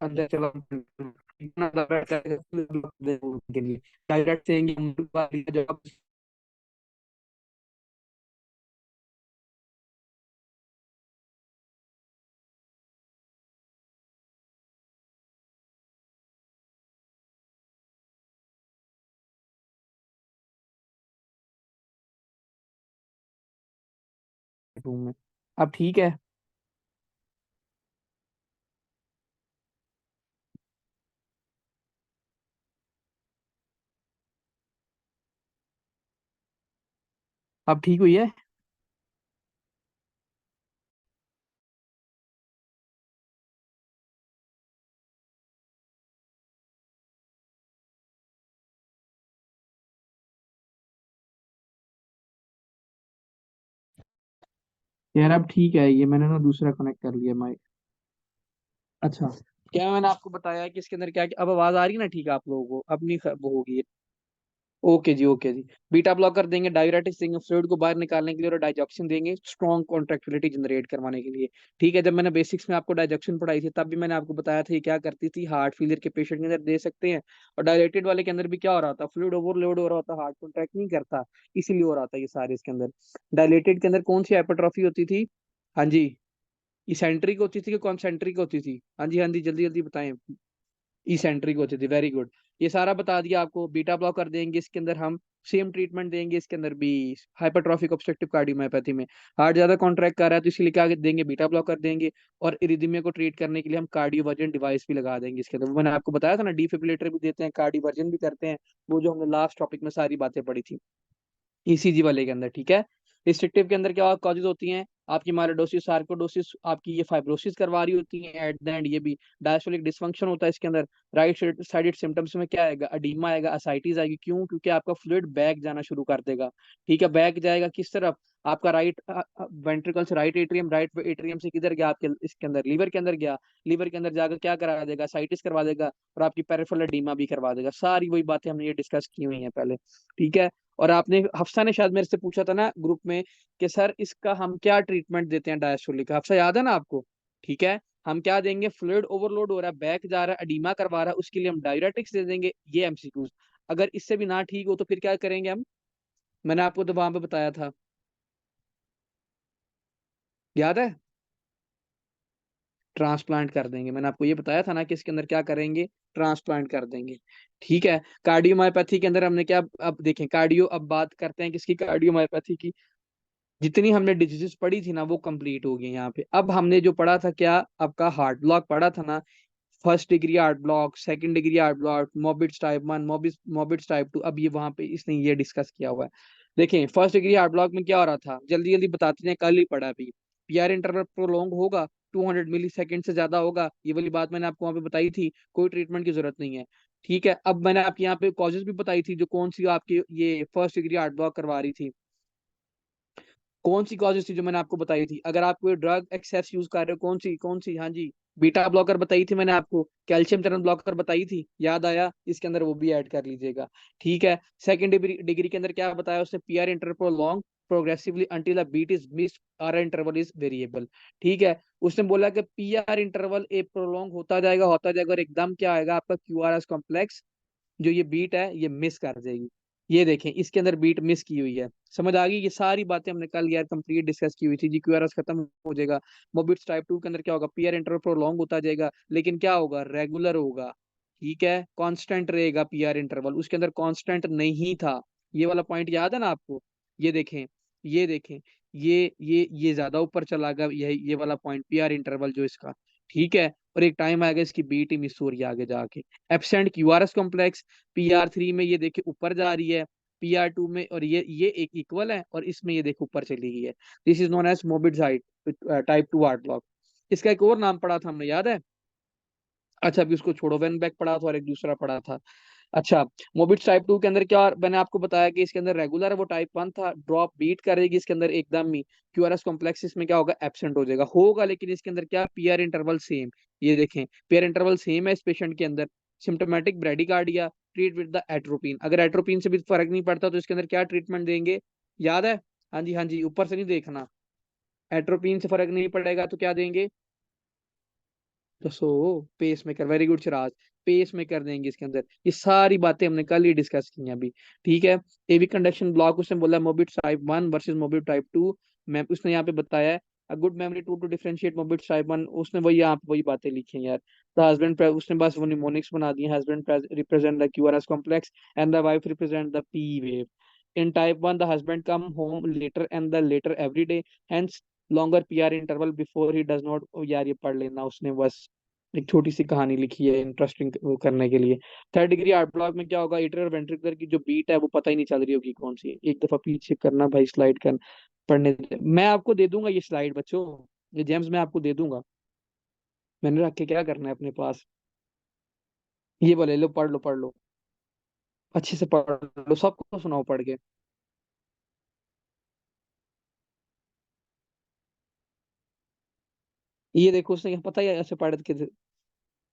अंदर चला इतना ज्यादा के लिए डायरेक्ट देंगे जब रूम में। अब ठीक है? अब ठीक हुई है? यार अब ठीक है, ये मैंने ना दूसरा कनेक्ट कर लिया माइक। अच्छा, क्या मैंने आपको बताया कि इसके अंदर क्या, अब आवाज आ रही है ना ठीक है आप लोगों को? अब नहीं वो होगी। ओके जी, ओके जी। बीटा ब्लॉकर देंगे, डायूरेटिक्स देंगे फ्लूइड को बाहर निकालने के लिए, और डाइजॉक्सिन देंगे स्ट्रॉन्ग कॉन्ट्रैक्टिलिटी जनरेट करवाने के लिए। ठीक है, जब मैंने बेसिक्स में आपको डाइजॉक्सिन पढ़ाई थी तब भी मैंने आपको बताया था ये क्या करती थी, हार्ट फेलियर के पेशेंट के अंदर दे सकते हैं। और डायलेटेड वाले के अंदर भी क्या हो रहा था, फ्लूइड ओवरलोड हो रहा था, हार्ट कॉन्ट्रैक्ट नहीं करता, इसीलिए हो रहा था ये सारे इसके अंदर। डायलेटेड के अंदर कौन सी हाइपरट्रॉफी होती थी? हाँ जी, इसेंट्रिक होती थी कि कॉन्सेंट्रिक होती थी? हाँ जी, हाँ जी, जल्दी जल्दी बताएं। इसेंट्रिक होती थी, वेरी गुड। ये सारा बता दिया आपको। बीटा ब्लॉकर देंगे इसके अंदर हम, सेम ट्रीटमेंट देंगे इसके अंदर भी, हाइपरट्रॉफिक ऑब्स्ट्रक्टिव कार्डियोमायोपैथी में हार्ट ज्यादा कॉन्ट्रैक्ट कर रहा है तो इसलिए क्या देंगे, बीटा ब्लॉकर देंगे। और इरिदमिया को ट्रीट करने के लिए हम कार्डियोवर्जन डिवाइस भी लगा देंगे इसके अंदर। वो मैंने आपको बताया था ना, डिफिब्रिलेटर भी देते हैं, कार्डियोवर्जन भी करते हैं, वो जो हमने लास्ट टॉपिक में सारी बातें पढ़ी थी ईसीजी वाले के अंदर। ठीक है, रिस्ट्रिक्टिव के अंदर क्या कॉजेज होती हैं, आपकी माइलोडोसिस, सार्कोडोसिस, आपकी ये फाइब्रोसिस करवा रही होती है एट द एंड, ये भी डायस्टोलिक डिसफंक्शन होता है इसके अंदर। राइट साइडेड सिम्टम्स में क्या आएगा, अडीमा आएगा, असाइटिस आएगी। क्यों? क्योंकि आपका फ्लूइड बैक जाना शुरू कर देगा। ठीक है, बैक जाएगा किस तरफ, आपका राइट वेंट्रिकल से राइट एट्रियम, राइट एट्रियम से किधर गया, आपके इसके अंदर लीवर के अंदर गया, लीवर के अंदर जाकर क्या करा देगा, साइटिस करवा देगा, और आपकी पेरिफेरल एडीमा भी करवा देगा। सारी वही बातें हमने ये डिस्कस की हुई हैं पहले। ठीक है, और आपने, हफ्सा ने शायद मेरे से पूछा था ना ग्रुप में कि सर इसका हम क्या ट्रीटमेंट देते हैं डायस्टोलिक का, हफ्सा याद है ना आपको? ठीक है, हम क्या देंगे, फ्लूइड ओवरलोड हो रहा है, बैक जा रहा है, अडीमा करवा रहा है, उसके लिए हम डायरेटिक्स दे देंगे। ये एमसीक्यूज। अगर इससे भी ना ठीक हो तो फिर क्या करेंगे हम? मैंने आपको तो वहां पे बताया था, याद है? ट्रांसप्लांट कर देंगे। मैंने आपको ये बताया था ना कि इसके अंदर क्या करेंगे, ट्रांसप्लांट कर देंगे। ठीक है, कार्डियोमायोपैथी के अंदर हमने क्या, अब देखें कार्डियो, अब बात करते हैं किसकी, कार्डियोमायोपैथी की। जितनी हमने डिजीजेस पढ़ी थी ना वो कंप्लीट हो गई यहाँ पे। अब हमने जो पढ़ा था क्या, आपका हार्ट ब्लॉक पढ़ा था ना, first degree heart block, second degree heart block, Mobitz type 1, Mobitz type 2। अब ये वहां पे इसने ये डिस्कस किया हुआ है। देखें, फर्स्ट डिग्री हार्ट ब्लॉक में क्या हो रहा था, जल्दी जल्दी बताते हैं, कल ही पढ़ा अभी। पीआर इंटरवल प्रोलॉन्ग होगा, 200 मिली सेकेंड से ज्यादा होगा, ये वाली बात मैंने आपको वहां पे बताई थी, कोई ट्रीटमेंट की जरूरत नहीं है। ठीक है, अब मैंने आपके यहाँ पे कॉजेज भी बताई थी, जो कौन सी आपकी ये फर्स्ट डिग्री हार्ट ब्लॉक करवा रही थी, कौन सी कॉजेज थी जो मैंने आपको बताई थी। अगर आप कोई ड्रग एक्सेस यूज कर रहे हो, कौन सी, हाँ जी, बीटा ब्लॉकर बताई थी मैंने आपको, कैल्शियम चैनल ब्लॉकर बताई थी, याद आया? इसके अंदर वो भी ऐड कर लीजिएगा। ठीक है, सेकंड डिग्री डिग्री के अंदर क्या बताया उसने, PR interval long progressively until the beat is missed, R interval is variable. ठीक है, उसने बोला कि पीआर इंटरवल ए प्रोलॉन्ग होता जाएगा और एकदम क्या आएगा आपका क्यूआरएस कॉम्प्लेक्स, जो ये बीट है ये मिस कर जाएगी। ये देखें, इसके अंदर बीट मिस की हुई है। समझ आ गई? ये सारी बातें हमने कल यार कंप्लीट डिस्कस की हुई थी जी। क्यूआरएस खत्म हो जाएगा, मोबिट्स टाइप 2 के अंदर क्या होगा, पीआर इंटरवल प्रोलॉन्ग होता जाएगा, लेकिन क्या होगा, रेगुलर होगा। ठीक है, कांस्टेंट रहेगा पीआर इंटरवल, उसके अंदर कांस्टेंट नहीं था। ये वाला पॉइंट याद है ना आपको? ये देखें, ये देखें, ये ज्यादा ऊपर चला गया, ये वाला पॉइंट पीआर इंटरवल जो इसका। ठीक है, और एक टाइम आएगा इसकी बीट ही मिस हो रही है आगे जाके। एब्सेंट क्यूआरएस कॉम्प्लेक्स, पीआर 3 में ये देखिए ऊपर जा रही है, पीआर 2 में, और ये एक इक्वल है, और इसमें ये देखो ऊपर चली गई है। This is known as Mobitz type 2 heart block. इसका एक और नाम पढ़ा था हमने, याद है? अच्छा, अभी उसको छोड़ो, वेन बैक पढ़ा था और एक दूसरा पढ़ा था। अच्छा, मोबिट्स टाइप 2 के अंदर क्या, मैंने आपको बताया कि इसके अंदर रेगुलर है, वो टाइप 1 था, ड्रॉप बीट करेगी इसके अंदर एकदम ही, क्यूआरएस कॉम्प्लेक्स इसमें क्या होगा, एब्सेंट हो जाएगा, होगा, लेकिन इसके अंदर क्या, पीआर इंटरवल सेम। ये देखें, पीआर इंटरवल सेम है इस पेशेंट के अंदर। Symptomatic bradycardia, treat with the atropine. अगर एट्रोपिन से भी फर्क नहीं पड़ता तो इसके अंदर क्या ट्रीटमेंट देंगे, याद है? हाँ जी, हाँ जी, ऊपर से नहीं देखना। एट्रोपिन से फर्क नहीं पड़ेगा तो क्या देंगे, तो so pacemaker, very good Chiraj, pacemaker देंगे इसके अंदर। ये सारी बातें हमने कल ही डिस्कस की हैं अभी। ठीक है, एवी कंडक्शन ब्लॉक उसने बोला Mobitz type 1 versus Mobitz type 2, मैं उसने यहाँ पे बताया है। A good memory to differentiate Mobitz type 1, उसने वही यहाँ पे वही बातें लिखी हैं यार। द हस्बैंड, उसने बस वो निमोनिक्स बना दिए, husband represent the QRS complex and the wife represent the P wave. In type 1, the husband come home later and the later every day, hence longer PR interval before he does not। यार ये पढ़ लेना, उसने बस एक छोटी सी कहानी लिखी है इंटरेस्टिंग करने के लिए। थर्ड डिग्री हार्ट ब्लॉक में क्या होगा, एट्रियल वेंट्रिकुलर की जो बीट है वो पता ही नहीं चल रही होगी कौन सी है। एक दफा पीछे करना भाई, स्लाइड कर पढ़ने मैं आपको दे दूंगा ये स्लाइड बच्चों, ये जेम्स मैं आपको दे दूंगा, मैंने रख के क्या करना है अपने पास। ये बोले लो, पढ़ लो, पढ़ लो, अच्छे से पढ़ लो, सबको सुनाओ पढ़ के। ये देखो, उसने पता है ऐसे पढ़ के।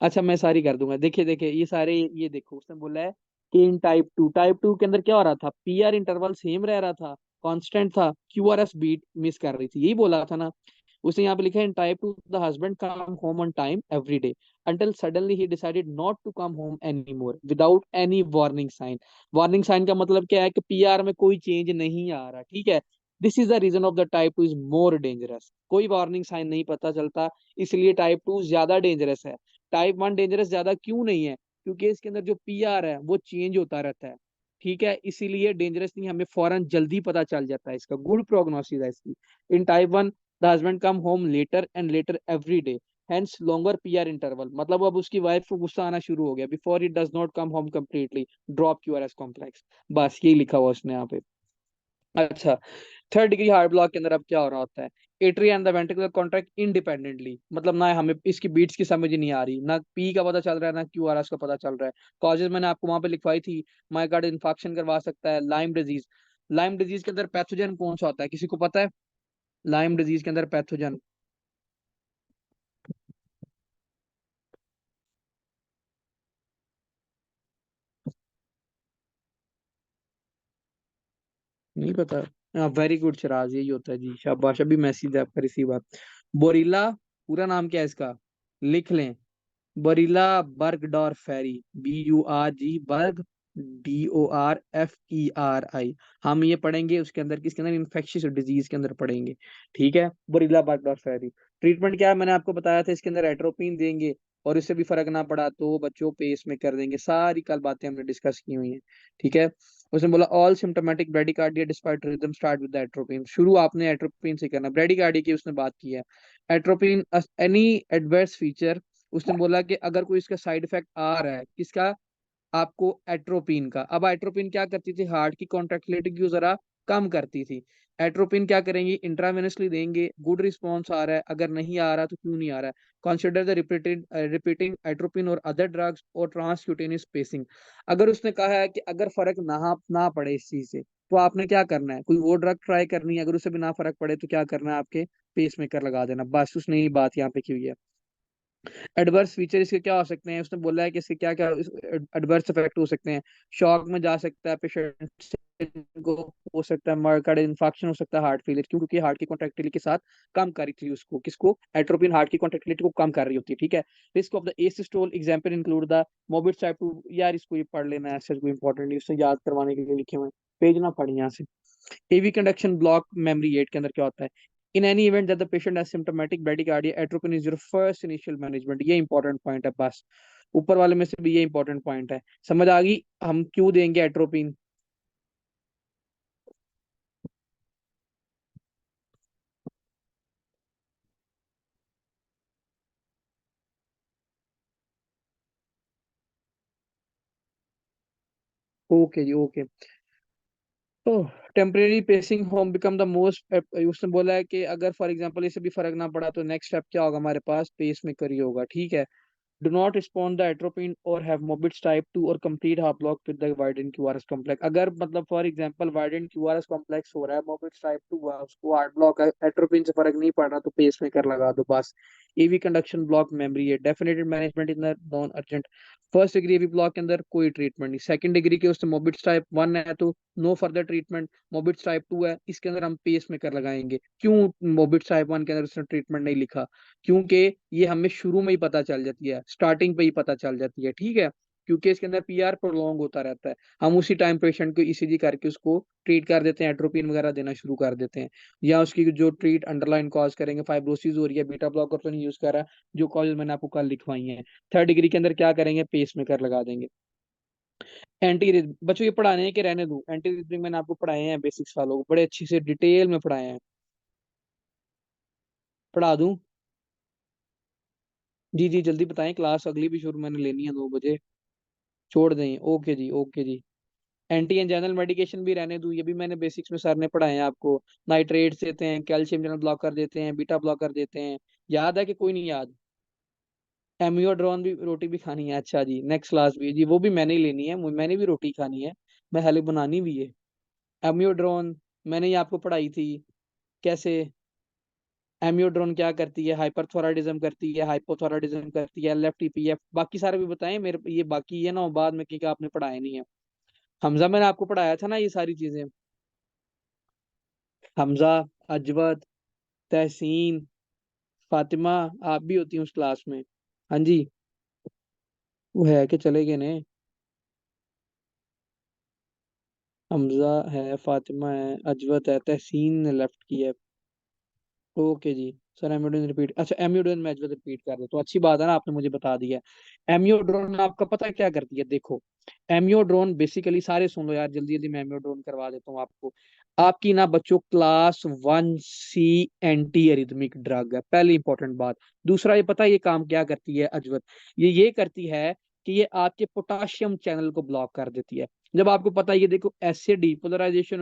अच्छा, मैं सारी कर दूंगा, देखिए देखिए ये सारे, ये देखो उसने बोला है कि इन टाइप टू के अंदर क्या हो रहा था, पीआर इंटरवल सेम रह रहा था, कांस्टेंट था, क्यूआरएस बीट मिस कर रही थी, यही बोला था ना। उसने यहाँ पे लिखा है in type two the husband come home on time every day until suddenly he decided not to come home anymore without any warning sign। Warning sign का मतलब क्या है कि पीआर में कोई चेंज नहीं आ रहा, ठीक है। This is the reason of the type two is more dangerous, कोई वार्निंग साइन नहीं पता चलता, इसलिए टाइप टू ज्यादा डेंजरस है। टाइप वन डेंजरस ज्यादा क्यों नहीं है, क्योंकि इसके अंदर जो पीआर है वो चेंज होता रहता है, ठीक है, इसीलिए डेंजरस नहीं, हमें फौरन जल्दी पता चल जाता है, इसका गुड प्रोग्नोसिस है इसकी। In type one the husband come home later and later every day, hence longer PR interval, मतलब अब उसकी वाइफ को गुस्सा आना शुरू हो गया, before it does not come home completely, drop QRS complex. बस यही लिखा हुआ उसने यहाँ पे। अच्छा, थर्ड डिग्री हार्ट ब्लॉक के अंदर अब क्या हो रहा होता है, atria and the ventricular contract independently, मतलब ना हमें इसकी बीट्स की समझ ही नहीं आ रही, ना पी का पता चल रहा है ना क्यूआरएस का पता चल रहा है। कॉजेज मैंने आपको वहां पे लिखवाई थी, मायोकार्डियल इन्फार्क्शन करवा सकता है, लाइम डिजीज। लाइम डिजीज के अंदर पैथोजन कौन सा होता है, किसी को पता है? लाइम डिजीज के अंदर पैथोजन, नहीं पता? हाँ, वेरी गुड सिराज, यही होता है जी, शाबाश, अभी मैसेज है आपका रिसीव हुआ। बोरिला, पूरा नाम क्या है इसका, लिख लें, बोरिला बर्गडॉर्फेरी, BURG DORFERI। हम ये पढ़ेंगे उसके अंदर, किसके अंदर, इन्फेक्शियस डिजीज के अंदर पढ़ेंगे, ठीक है। बोरिला बर्गडॉर्फेरी, ट्रीटमेंट क्या है मैंने आपको बताया था, इसके अंदर एट्रोपिन देंगे, और इससे भी फर्क ना पड़ा तो बच्चों पेस में कर देंगे, सारी कल बातें हमने डिस्कस की हुई हैं, ठीक है। उसने बोला all symptomatic bradycardia despite rhythm start with atropine, शुरू आपने एट्रोपिन से करना, ब्रेडिकार्डिया की उसने बात की है। एट्रोपिन एनी एडवर्स फीचर, उसने बोला कि अगर कोई इसका साइड इफेक्ट आ रहा है, किसका, आपको एट्रोपिन का। अब एट्रोपिन क्या करती थी, हार्ट की कॉन्ट्रैक्टिलिटी को जरा कम करती थी। एट्रोपिन क्या करेंगे, इंट्रावेनसली देंगे, गुड रिस्पॉन्स आ रहा है, अगर नहीं आ रहा तो क्यों नहीं आ रहा है, कंसिडर द रिपीटिंग एट्रोपिन और अदर ड्रग्स और ट्रांसक्यूटेनियस पेसिंग। अगर उसने कहा है कि अगर फर्क ना पड़े इस चीज से, तो आपने क्या करना है, कोई वो ड्रग ट्राई करनी है, अगर उससे भी ना फर्क पड़े तो क्या करना है, आपके पेस मेकर लगा देना, बस उसने ये बात यहाँ पे की हुई है। एडवर्स फीचर इसके क्या हो सकते हैं, उसने बोला है कि इसके क्या क्या एडवर्स इफेक्ट हो सकते हैं, शॉक में जा सकता है पेशेंट को, हो सकता है मायोकार्डियल इन्फार्क्शन हो सकता है, हार्ट फेलियर, क्यों, क्योंकि हार्ट की कॉन्ट्रैक्टिलिटी के साथ कम कर रही थी उसको, किसको, एट्रोपिन हार्ट की कॉन्ट्रैक्टिलिटी को कम कर रही होती है, ठीक है। Risk of the asystole example include the Mobitz type 2, यार इसको ये पढ़ लेना है, ऐसा कोई इंपॉर्टेंट नहीं, उससे याद करवाने के लिए लिखे हुए हैं, पेज ना पढ़ी यहाँ से। AV conduction block memory aid के अंदर क्या होता है, in any event that the patient has symptomatic bradycardia, atropine is your first initial management, ये इंपॉर्टेंट पॉइंट है बस, ऊपर वाले में से भी ये इंपॉर्टेंट पॉइंट है, समझ आ गई हम क्यों देंगे एट्रोपिन। ओके जी, ओके। तो temporary pacing home become the most, उसने बोला है कि अगर फॉर एग्जांपल इससे भी फर्क ना पड़ा तो नेक्स्ट स्टेप क्या होगा हमारे पास, पेस में करी होगा, ठीक है। Do not respond the atropine or have Mobitz type 2 or complete half block with the Widen QRS complex। अगर मतलब for example Widen QRS complex हो रहा है, Mobitz type 2 है, उसको हार्ट ब्लॉक है, एट्रोपिन से फर्क नहीं पड़ रहा तो पेस मेकर लगा दो बस। एवी कंडक्शन ब्लॉक मेमोरी है, definitive management in the non urgent. First degree AV block के अंदर कोई ट्रीटमेंट नहीं, सेकंड डिग्री के उससे Mobitz टाइप 1 है तो no further treatment, Mobitz type 2 है इसके अंदर हम पेस मेकर लगाएंगे। क्यों Mobitz टाइप 1 के अंदर उसने ट्रीटमेंट नहीं लिखा, क्योंकि ये हमें शुरू में ही पता चल जाती है, स्टार्टिंग पे ही पता चल जाती है, ठीक है, क्योंकि इसके अंदर पीआर प्रोलॉन्ग होता रहता है, हम उसी टाइम पेशेंट को ईसीजी करके उसको ट्रीट कर देते हैं, एट्रोपिन वगैरह देना शुरू कर देते हैं, या उसकी जो ट्रीट अंडरलाइन कॉज करेंगे, फाइब्रोसिस हो रही है, बीटा ब्लॉकर तो नहीं यूज कर रहा, जो कॉज मैंने आपको कल लिखवाई है। थर्ड डिग्री के अंदर क्या करेंगे, पेस मेकर लगा देंगे। एंटी, बच्चों ये पढ़ाने हैं कि रहने दूं, एंटी रिदमिक मैंने आपको पढ़ाए हैं, बेसिक्स वालों को बड़े अच्छे से डिटेल में पढ़ाए हैं, पढ़ा दूं? जी जी जल्दी बताएं, क्लास अगली भी शुरू मैंने लेनी है 2 बजे, छोड़ दें, ओके जी, ओके जी। एंटी एंजाइनल मेडिकेशन भी रहने दूं, ये भी मैंने बेसिक्स में सर ने पढ़ाए हैं आपको, नाइट्रेट्स देते हैं, कैल्शियम चैनल ब्लॉकर देते हैं, बीटा ब्लॉकर देते हैं, याद है कि कोई नहीं याद? एमियोड्रोन भी, रोटी भी खानी है, अच्छा जी, नेक्स्ट क्लास भी जी, वो भी मैंने ही लेनी है, मैंने भी रोटी खानी है, मैं हेल्प बनानी भी है। एमियोड्रोन मैंने ही आपको पढ़ाई थी, कैसे, एमियोड्रोन क्या करती है, हाइपरथोराइडिज्म करती है, हाइपोथोराइडिज्म करती है, लेफ्ट ईपीएफ, बाकी सारे भी बताएं मेरे, ये बाकी है ना, बाद में कि आपने पढ़ाया नहीं है। हमजा मैंने आपको पढ़ाया था ना ये सारी चीजें। हमजा, अजवत, तहसीन, फातिमा, आप भी होती हैं उस क्लास में। हाँ जी। वो है कि चले गए ने। हमजा है, फातिमा है, अजवत है, तहसीन ने लेफ्ट किया है। ओके जी। सर एमियोडोन रिपीट, अच्छा एमियोडोन मैच में रिपीट कर दे तो अच्छी बात है ना, आपने मुझे बता दिया। एमियोड्रोन आपका पता है क्या करती है, देखो। एमियोड्रोन बेसिकली, सारे सुन लो यार, जल्दी जल्दी मैं एमियोड्रोन करवा देता हूँ आपको। आपकी ना बच्चों class 1C anti arrhythmic drug है, पहली इंपॉर्टेंट बात। दूसरा, ये पता है ये काम क्या करती है अजवत, ये करती है कि ये आपके पोटाशियम चैनल को ब्लॉक कर देती है। जब आपको पता है, ये देखो ऐसे डीपोलराइजेशन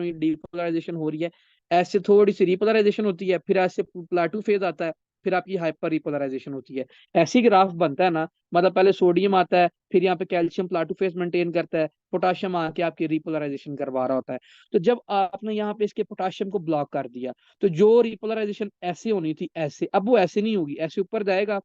हो रही है, ऐसे थोड़ी सी रिपोलराइजेशन होती है, फिर ऐसे प्लाटू फेज आता है, फिर आपकी हाइपर रिपोलराइजेशन होती है। ऐसी ग्राफ बनता है ना, मतलब पहले सोडियम आता है, फिर यहाँ पे कैल्शियम प्लाटू फेज मेंटेन करता है, पोटाशियम आके आपकी रिपोलराइजेशन करवा रहा होता है। तो जब आपने यहाँ पे इसके पोटाशियम को ब्लॉक कर दिया, तो जो रिपोलराइजेशन ऐसे होनी थी ऐसे, अब वो ऐसे नहीं होगी, ऐसे ऊपर जाएगा,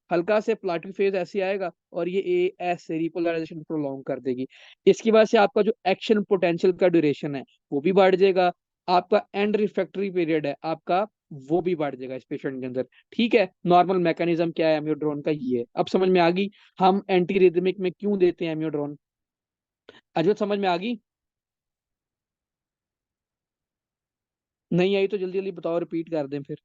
हल्का से प्लाटू फेज ऐसे आएगा, और ये ए ऐसे रिपोलराइजेशन प्रोलॉन्ग कर देगी। इसकी वजह से आपका जो एक्शन पोटेंशियल का ड्यूरेशन है वो भी बढ़ जाएगा, आपका एंड रिफ्रैक्टरी पीरियड है आपका, वो भी बढ़ जाएगा इस पेशेंट के अंदर। ठीक है, नॉर्मल मैकेनिज्म क्या है एमियोड्रोन का, ये है। अब समझ में आ गई हम एंटी रिदमिक में क्यों देते हैं एमियोड्रोन। अजय समझ में आ गई? नहीं आई तो जल्दी जल्दी बताओ, रिपीट कर दें फिर।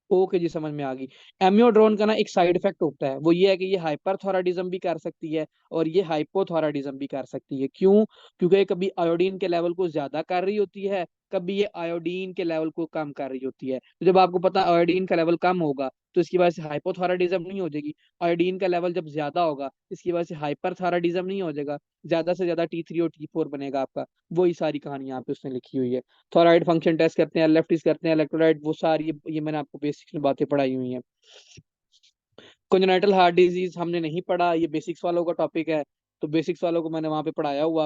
ओके जी, समझ में आ गई। एमियोड्रोन का ना एक साइड इफेक्ट होता है, वो ये है कि ये हाइपरथायराइडिज्म भी कर सकती है और ये हाइपोथायराइडिज्म भी कर सकती है। क्यों? क्योंकि ये कभी आयोडीन के लेवल को ज्यादा कर रही होती है, कभी ये आयोडीन के लेवल को कम कर रही होती है। तो जब आपको पता है आयोडीन का लेवल कम होगा, तो इसकी वजह से हाइपोथायराइडिज्म नहीं हो जाएगी। आयोडीन का लेवल जब ज्यादा होगा, इसकी वजह से हाइपरथायराइडिज्म नहीं हो जाएगा, ज्यादा से ज्यादा T3 और T4 बनेगा आपका। वही सारी कहानी यहाँ पे उसने लिखी हुई है। थॉराइड फंक्शन टेस्ट करते हैं, लेफ्टिस करते हैं, इलेक्ट्रोलाइट, वो सारी ये मैंने आपको बेसिक्स में बातें पढ़ाई हुई हैं। कोंजेनाइटल हार्ट डिजीज हमने नहीं पढ़ा, ये बेसिक्स वालों का टॉपिक है, तो बेसिक्स वालों को मैंने वहां पे पढ़ाया हुआ।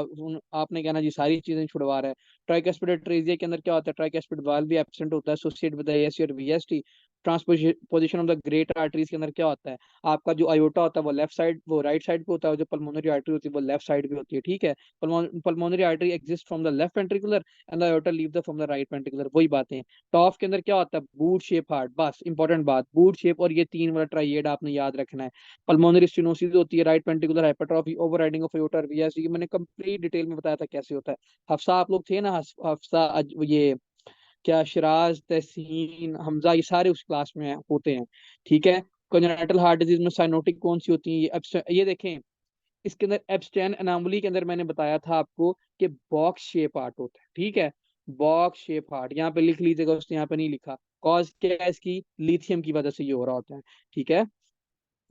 आपने कहना जी सारी चीजें छुड़वा रहा है। ट्राइकस्पिड अट्रेजिया के अंदर क्या होता है, ट्राइकस्पिड वाल्व भी एब्सेंट होता है एसोसिएट विद एएसटी और VST. Transposition of the great arteries के अंदर क्या होता है, आपका जो आयोटा होता है वो लेफ्ट साइड, वो राइट साइड पे होता है, और जो पल्मोनरी आर्टरी होती है वो लेफ्ट साइड पे होती है। ठीक है, pulmonary artery exist from the left ventricular and the iota leave the from the right ventricular, वही बातें। टॉफ के अंदर क्या होता है, बूट शेप हार्ट, बस इंपॉर्टेंट बात, बूट शेप, और ये तीन वाला ट्राइएड आपने याद रखना है। पल्मोनरी स्टेनोसिस होती है, right ventricular hypertrophy, overriding of aorta और वीएसडी, मैंने कंप्लीट डिटेल में बताया था कैसे होता है। हफ्सा आप लोग थे ना, हफ्सा ये क्या, शिराज, तहसीन, हमजा, ये सारे उस क्लास में होते हैं। ठीक है। कोंजेनिटल हार्ट डिजीज में साइनोटिक कौन सी होती है, ये देखें, इसके अंदर एब्स्टेन अनामली के अंदर मैंने बताया था आपको कि बॉक्स शेप हार्ट होता है। ठीक है, बॉक्स शेप हार्ट यहाँ पे लिख लीजिएगा, उसने यहाँ पे नहीं लिखा। कॉज क्या है इसकी, लिथियम की वजह से ये हो रहा होता है। ठीक है।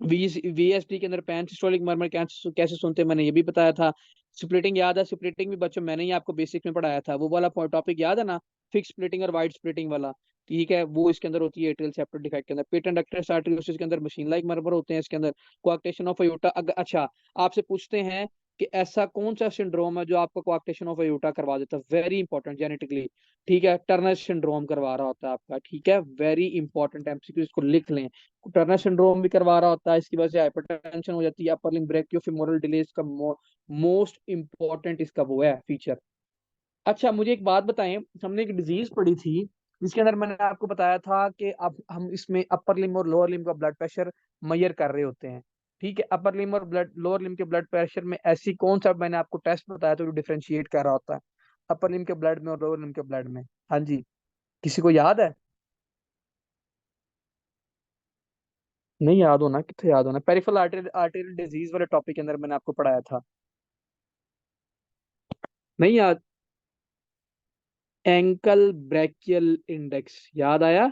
वीएसटी के अंदर पैन सिस्टोलिक मर्मर कैसे कैसे सुनते हैं, मैंने ये भी बताया था। स्प्लिटिंग याद है, स्प्लिटिंग भी बच्चों मैंने ही आपको बेसिक में पढ़ाया था, वो वाला टॉपिक याद है ना, फिक्स स्प्लिटिंग और वाइड स्प्लिटिंग वाला। ठीक है, वो इसके अंदर होती है एट्रियल सेप्टर डिफेक्ट के अंदर। पेटेंट डक्टस आर्टरियोसिस के अंदर मशीन लाइक मर्मर होते हैं इसके अंदर। कोआक्टेशन ऑफ अयोटा, अच्छा, आपसे पूछते हैं कि ऐसा कौन सा सिंड्रोम है जो आपको कोआक्टेशन ऑफ अयोटा करवा देता है, वेरी इंपॉर्टेंट जेनेटिकली। ठीक है, टर्नर सिंड्रोम करवा रहा होता है आपका। ठीक है, वेरी इंपॉर्टेंट एमसीक्यू, इसको लिख लें। टर्नर सिंड्रोम भी करवा रहा होता है, इसकी वजह से हाइपरटेंशन हो जाती है, अपर लिम्ब ब्रेकियोफेमोरल डिले इसका मोस्ट इंपॉर्टेंट इसका वो है फीचर। अच्छा, मुझे एक बात बताएं, हमने एक डिजीज पढ़ी थी जिसके अंदर मैंने आपको बताया था कि अब हम इसमें अपर लिम्ब और लोअर लिम्ब का ब्लड प्रेशर मेजर कर रहे होते हैं। ठीक है, अपर लिम्ब और ब्लड लोअर लिम्ब के ब्लड प्रेशर में ऐसी कौन सा मैंने आपको टेस्ट बताया था जो डिफरेंशिएट कर रहा होता है अपर लिम्ब के ब्लड में और लोअर लिम्ब के ब्लड में। हाँ जी, किसी को याद है? नहीं याद होना, कितने याद होना, पेरिफेरल आर्टेरियल डिजीज वाले टॉपिक के अंदर मैंने आपको पढ़ाया था। नहीं याद? एंकल ब्रेकियल इंडेक्स याद आया?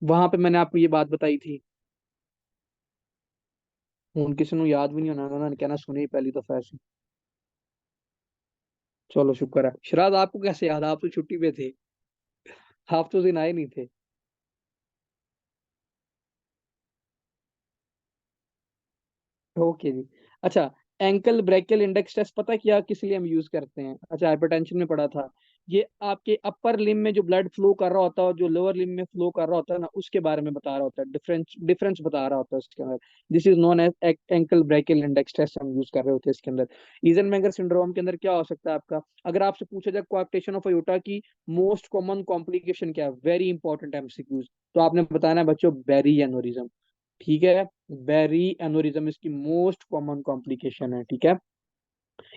वहां पे मैंने आपको ये बात बताई थी। हूं किसी ਨੂੰ याद भी नहीं होना, उन्होंने कहना सुनी पहली दफा ऐसे। चलो शुक्र है, शराद आपको कैसे याद, आप तो छुट्टी पे थे, आप तो दिन आए नहीं थे। ओके जी। अच्छा, एंकल ब्रेकियल इंडेक्स टेस्ट पता है क्या किस लिए हम यूज करते हैं? अच्छा, हाइपरटेंशन में पढ़ा था। ये आपके अपर लिम में जो ब्लड फ्लो कर रहा होता है, जो लोअर लिम में फ्लो कर रहा होता है ना, उसके बारे में बता रहा होता है, डिफरेंस डिफरेंस बता रहा होता है उसके अंदर। This is known as ankle brachial index test हम यूज कर रहे होते हैं इसके अंदर। ईजनमेंगर सिंड्रोम के अंदर क्या हो सकता है आपका, अगर आपसे पूछा जाए कोआक्टेशन ऑफ अयोटा की मोस्ट कॉमन कॉम्प्लिकेशन क्या है, वेरी इंपॉर्टेंट एमसीक्यूज, तो आपने बताना है बच्चों बेरी एनोरिज्म। ठीक है, बेरी एनोरिज्म इसकी मोस्ट कॉमन कॉम्प्लिकेशन है। ठीक है,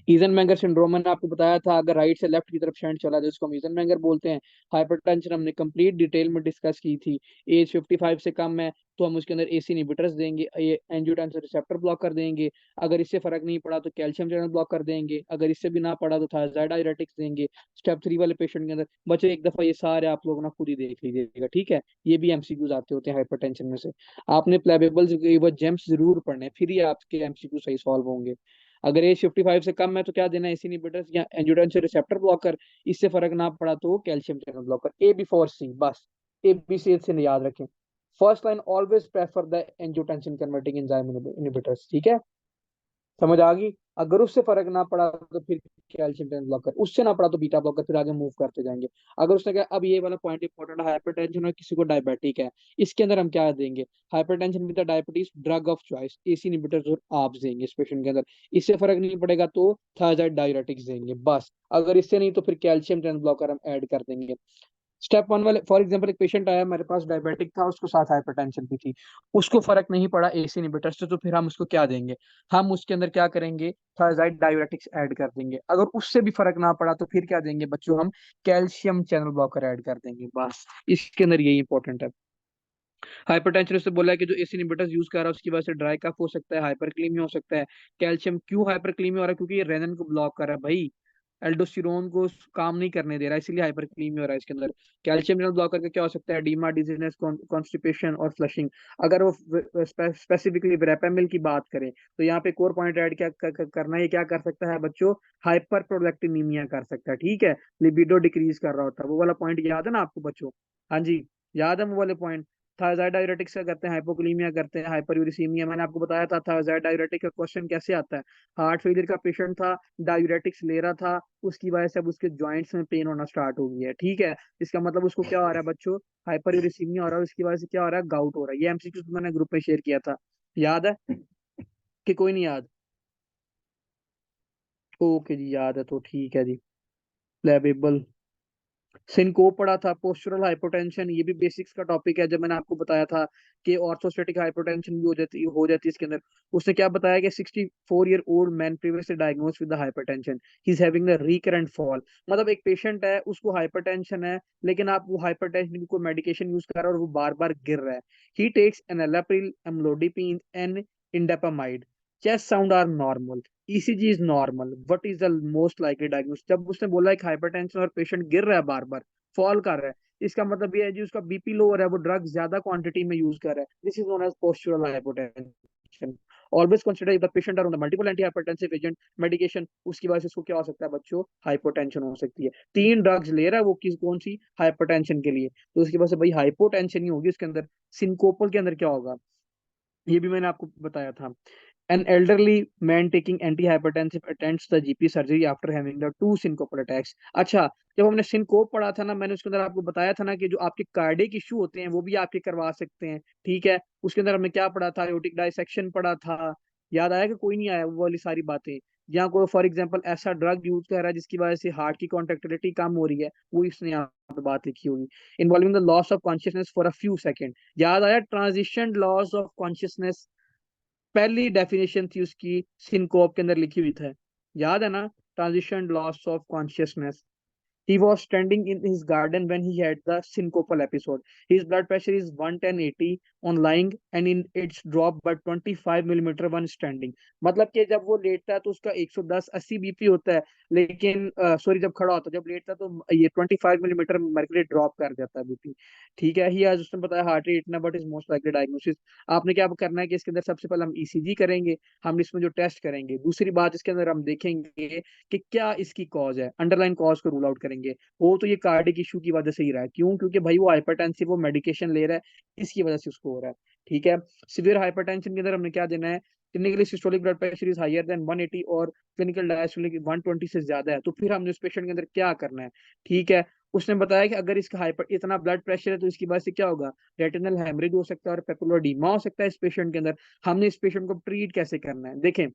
ईजनमेंगर सिंड्रोम मैंने आपको बताया था, अगर राइट से लेफ्ट की तरफ शेंट चला जाए उसको हम ईजनमेंगर बोलते हैं। हाइपरटेंशन हमने कंप्लीट डिटेल में डिस्कस की थी। एज 55 से कम है तो हम उसके अंदर एसी इनहिबिटर्स देंगे, ये एंजियोटेंसिन रिसेप्टर ब्लॉक कर देंगे। अगर इससे फर्क नहीं पड़ा तो कैल्शियम चैनल ब्लॉक कर देंगे, अगर इससे भी ना पड़ा तो थायराइड डायरेटिक्स देंगे। स्टेप 3 वाले पेशेंट के अंदर बच्चों एक दफा ये सारे आप लोग ना खुद ही देख लीजिएगा। ठीक है, ये भी एमसीक्यूज आते होते हैं हाइपरटेंशन में से। आपने प्लेबेबल्स जेम्स जरूर पढ़ने हैं, फिर ही आपके एमसीक्यू सही सॉल्व होंगे। अगर एज 55 से कम है तो क्या देना है, एसी इनहिबिटर्स या एंजियोटेंसिन रिसेप्टर ब्लॉकर। इससे फर्क ना पड़ा तो calcium channel blocker, A B for C, बस ए बी सी से याद रखें। First line always prefer the angiotensin converting enzyme inhibitors. ठीक है, समझ आ गई। अगर उससे फर्क ना पड़ा तो फिर कैल्शियम चैनल ब्लॉकर, उससे ना पड़ा तो बीटा ब्लॉकर, फिर आगे मूव करते जाएंगे। अगर उसने कहा अब ये वाला पॉइंट इंपॉर्टेंट है, हाइपरटेंशन और किसी को डायबिटिक है, इसके अंदर हम क्या देंगे, hypertension with diabetes drug of choice AC inhibitors और आप्स देंगे इस पेशेंट के अंदर। इससे फर्क नहीं पड़ेगा तो थायराइड डायरेटिक्स देंगे बस। अगर इससे नहीं तो फिर कैल्शियम चैनल ब्लॉकर हम ऐड कर देंगे। स्टेप 1 वाले, फॉर एग्जांपल एक पेशेंट आया मेरे पास, डायबिटिक था, उसको साथ हाइपरटेंशन भी थी, उसको फर्क नहीं पड़ा एसी इनहिबिटर से, तो फिर हम उसको क्या देंगे, हम उसके अंदर क्या करेंगे, थायराइड डायरेटिक्स ऐड कर देंगे। अगर उससे भी फर्क ना पड़ा तो फिर क्या देंगे बच्चों, हम कैल्शियम चैनल ब्लॉकर ऐड कर देंगे बस। इसके अंदर यही इंपॉर्टेंट है। हाइपरटेंशन से बोला है कि जो एसी इनहिबिटर्स यूज कर रहा है उसकी वजह से ड्राई कफ हो सकता है, हाइपरक्लीमिया हो सकता है। कैल्शियम क्यों हाइपरक्लीमिया हो रहा है, क्योंकि ये रेनन को ब्लॉक कर रहा है भाई, एल्डोस्टेरोन को काम नहीं करने दे रहा है, इसीलिए हाइपरक्लीमिया हो रहा है इसके अंदर। कैल्शियम चैनल ब्लॉक करके क्या हो सकता है, डीमा, डिजीनेस, कॉन्स्टिपेशन और फ्लशिंग। अगर वो स्पेसिफिकली वेरापेमिल की बात करें तो यहाँ पे एक और पॉइंट ऐड क्या करना है, ये क्या कर सकता है बच्चों, हाइपर प्रोडक्टिनीमिया कर सकता है। ठीक है, लिबिडो डिक्रीज कर रहा होता है, वो वाला पॉइंट याद है ना आपको बच्चों। हाँ जी, याद है वो वाले पॉइंट। थायराइड डायरेटिक्स का करते हैं, हाइपोक्लीमिया करते हैं, हाइपरयूरिसीमिया। मैंने आपको बताया था थायराइड डायरेटिक का क्वेश्चन कैसे आता है। हार्ट फेलियर का पेशेंट था, डायूरेटिक्स ले रहा था, उसकी वजह से अब उसके जॉइंट्स में पेन होना स्टार्ट हो गया है। ठीक है, इसका मतलब उसको क्या हो रहा है बच्चों, हाइपरयूरिसीमिया हो रहा है, उसकी वजह से क्या हो रहा है, गाउट हो रहा है। ये एमसीक्यू मैंने ग्रुप में शेयर किया था, याद है कि कोई नहीं याद। ओके जी, याद है तो ठीक है जी। प्लेबेबल सिनकोप पढ़ा था, पोस्चुरल हाइपोटेंशन, ये भी बेसिक्स का टॉपिक है। जब मैंने आपको बताया था कि ऑर्थोस्टैटिक हाइपोटेंशन भी हो जाती है इसके अंदर, उसने क्या बताया कि 64-year-old man previously diagnose with hypertension, he is having a recurrent fall. मतलब एक पेशेंट है, उसको हाइपरटेंशन है, लेकिन आप वो हाइपरटेंशन की कोई मेडिकेशन यूज कर रहे हो और वो बार बार गिर रहा है। He takes enalapril, amlodipine and indapamide, chest sound are normal, ECG is normal, what is the most likely diagnosis. जब उसने बोला एक हाइपरटेंशन और पेशेंट गिर रहा है बार बार, फॉल कर रहा है, इसका मतलब ये है जी उसका बीपी लो हो रहा है, वो ड्रग ज्यादा क्वांटिटी में यूज कर रहा है। This is known as postural hypotension. Always consider if the patient are on the multiple anti hypertensive agent medication, उसकी वजह से उसको क्या हो सकता है बच्चों, हाइपोटेंशन हो सकती है। 3 ड्रग्स ले रहा है वो, किस कौन सी, हाइपरटेंशन के लिए, तो उसकी वजह से भाई हाइपोटेंशन ही होगी उसके अंदर। सिंकोपल के अंदर क्या होगा, ये भी मैंने आपको बताया था। An elderly man taking antihypertensive attends the GP surgery after having the 2 syncopal attacks। अच्छा, जब हमने सिनकोप पढ़ा था ना, मैंने उसके अंदर आपको बताया था ना कि जो आपके कार्डियक इश्यू होते हैं वो भी आपके करवा सकते हैं। ठीक है, उसके अंदर हमने क्या पढ़ा था, एओर्टिक डाइसेक्शन पढ़ा था। याद आया कि कोई नहीं आया, वो वाली सारी बातें। यहाँ कोई फॉर एग्जांपल ऐसा ड्रग यूज कर रहा है जिसकी वजह से हार्ट की कॉन्ट्रेक्टिलिटी कम हो रही है, वो इसने यहाँ पे बात लिखी होगी। Involving the loss of consciousness for a few second. याद आया, ट्रांजिशन लॉस ऑफ कॉन्शियसनेस, पहली डेफिनेशन थी उसकी सिनकोप के अंदर लिखी हुई था, याद है ना, transition loss of consciousness. He was standing in his garden when he had the syncopal episode. His blood pressure is 110/80 on lying and in it's dropped by 25 millimeter when standing। मतलब कि जब वो लेटता है तो उसका 110-80 बीपी होता है, लेकिन सॉरी जब खड़ा होता है, जब लेटता है तो ये 25 मिलीमीटर मर्क्यूरी ड्रॉप कर जाता है बीपी। ठीक है, ही आज उसने बताया हार्ट रेट ना, but is most likely diagnosis. आपने क्या करना है कि इसके अंदर सबसे पहले हम ईसीजी करेंगे, हम इसमें जो टेस्ट करेंगे, दूसरी बात इसके अंदर हम देखेंगे कि क्या इसकी कॉज है, अंडरलाइन कॉज को रूल आउट करेंगे। वो तो ये कार्डिक इशू की वजह से ही रहा है, क्यों, क्योंकि भाई वो हाइपरटेंसिव, वो मेडिकेशन ले रहा है, इसकी वजह से उसको हो रहा है। ठीक है, सिवियर हाइपरटेंशन के अंदर हमने क्या देना है, clinically systolic blood pressure is higher than 180 और क्लिनिकल डायस्टोलिक 120 से ज्यादा है, तो फिर हमने उस पेशेंट के अंदर क्या करना है? ठीक है, उसने बताया कि अगर इसका हाइपर इतना ब्लड प्रेशर है तो इसकी वजह से क्या होगा, रेटिनल हेमरेज हो सकता है और पेपुलोडीमा हो सकता है इस पेशेंट के अंदर। हमने इस पेशेंट को ट्रीट कैसे करना है? देखें,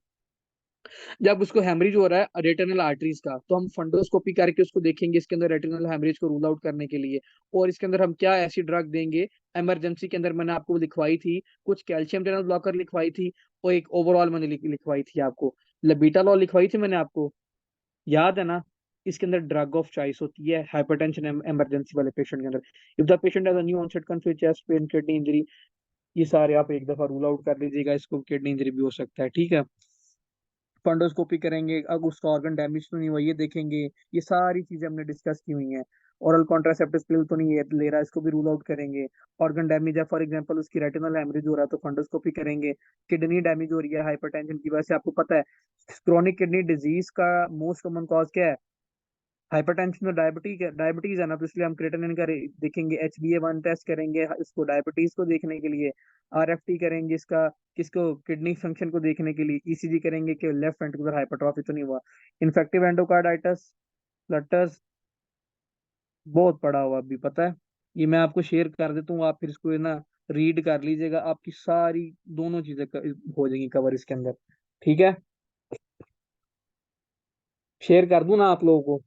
जब उसको हेमरेज हो रहा है रेटिनल आर्टरीज का, तो हम फंडोस्कोपी करके उसको देखेंगे इसके अंदर रेटिनल हेमरेज को रूल आउट करने के लिए। और इसके अंदर हम क्या ऐसी ड्रग देंगे, इमरजेंसी के अंदर मैंने आपको लिखवाई थी, कुछ कैल्शियम चैनल ब्लॉकर लिखवाई थी, और एक ओवरऑल मैंने लिखवाई थी आपको, लबीटालॉल लिखवाई थी मैंने आपको, याद है ना? इसके अंदर ड्रग ऑफ चॉइस होती है हाइपरटेंशन इमरजेंसी वाले पेशेंट के अंदर। If the patient has a new onset confuse chest pain, kidney injury, ये सारे आप एक दफा रूल आउट कर लीजिएगा, इसको किडनी इंजरी भी हो सकता है। ठीक है, फंडोस्कोपी करेंगे, अब उसका ऑर्गन डैमेज तो नहीं हुआ ये देखेंगे, ये सारी चीजें हमने डिस्कस की हुई हैं। ओरल कॉन्ट्रासेप्टिव पिल तो नहीं ले रहा, इसको भी रूल आउट करेंगे। ऑर्गन डैमेज है, फॉर एग्जांपल उसकी रेटिनल हेमरेज हो रहा है तो फंडोस्कोपी करेंगे। किडनी डैमेज हो रही है हाइपरटेंशन की वजह से, आपको पता है क्रोनिक किडनी डिजीज का मोस्ट कॉमन कॉज क्या है? हाइपरटेंशन और डायबिटीज है ना, तो इसलिए हम क्रिएटिनिन का देखेंगे, HbA1 टेस्ट करेंगे इसको डायबिटीज को देखने के लिए, RFT करेंगे इसका किसको, किडनी फंक्शन को देखने के लिए, ECG करेंगे कि लेफ्ट वेंट्रिकुलर हाइपरट्रॉफी तो नहीं हुआ। इन्फेक्टिव एंडोकार्डाइटिस, फ्लटर्स, बहुत पड़ा हुआ अभी पता है, ये मैं आपको शेयर कर देता हूँ, आप फिर इसको है ना रीड कर लीजिएगा, आपकी सारी दोनों चीजें हो जाएंगी कवर इसके अंदर। ठीक है, शेयर कर दूं ना आप लोगों को?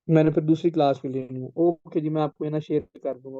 मैंने फिर दूसरी क्लास में लेनी है। ओके जी, मैं आपको है ना शेयर कर दूंगा।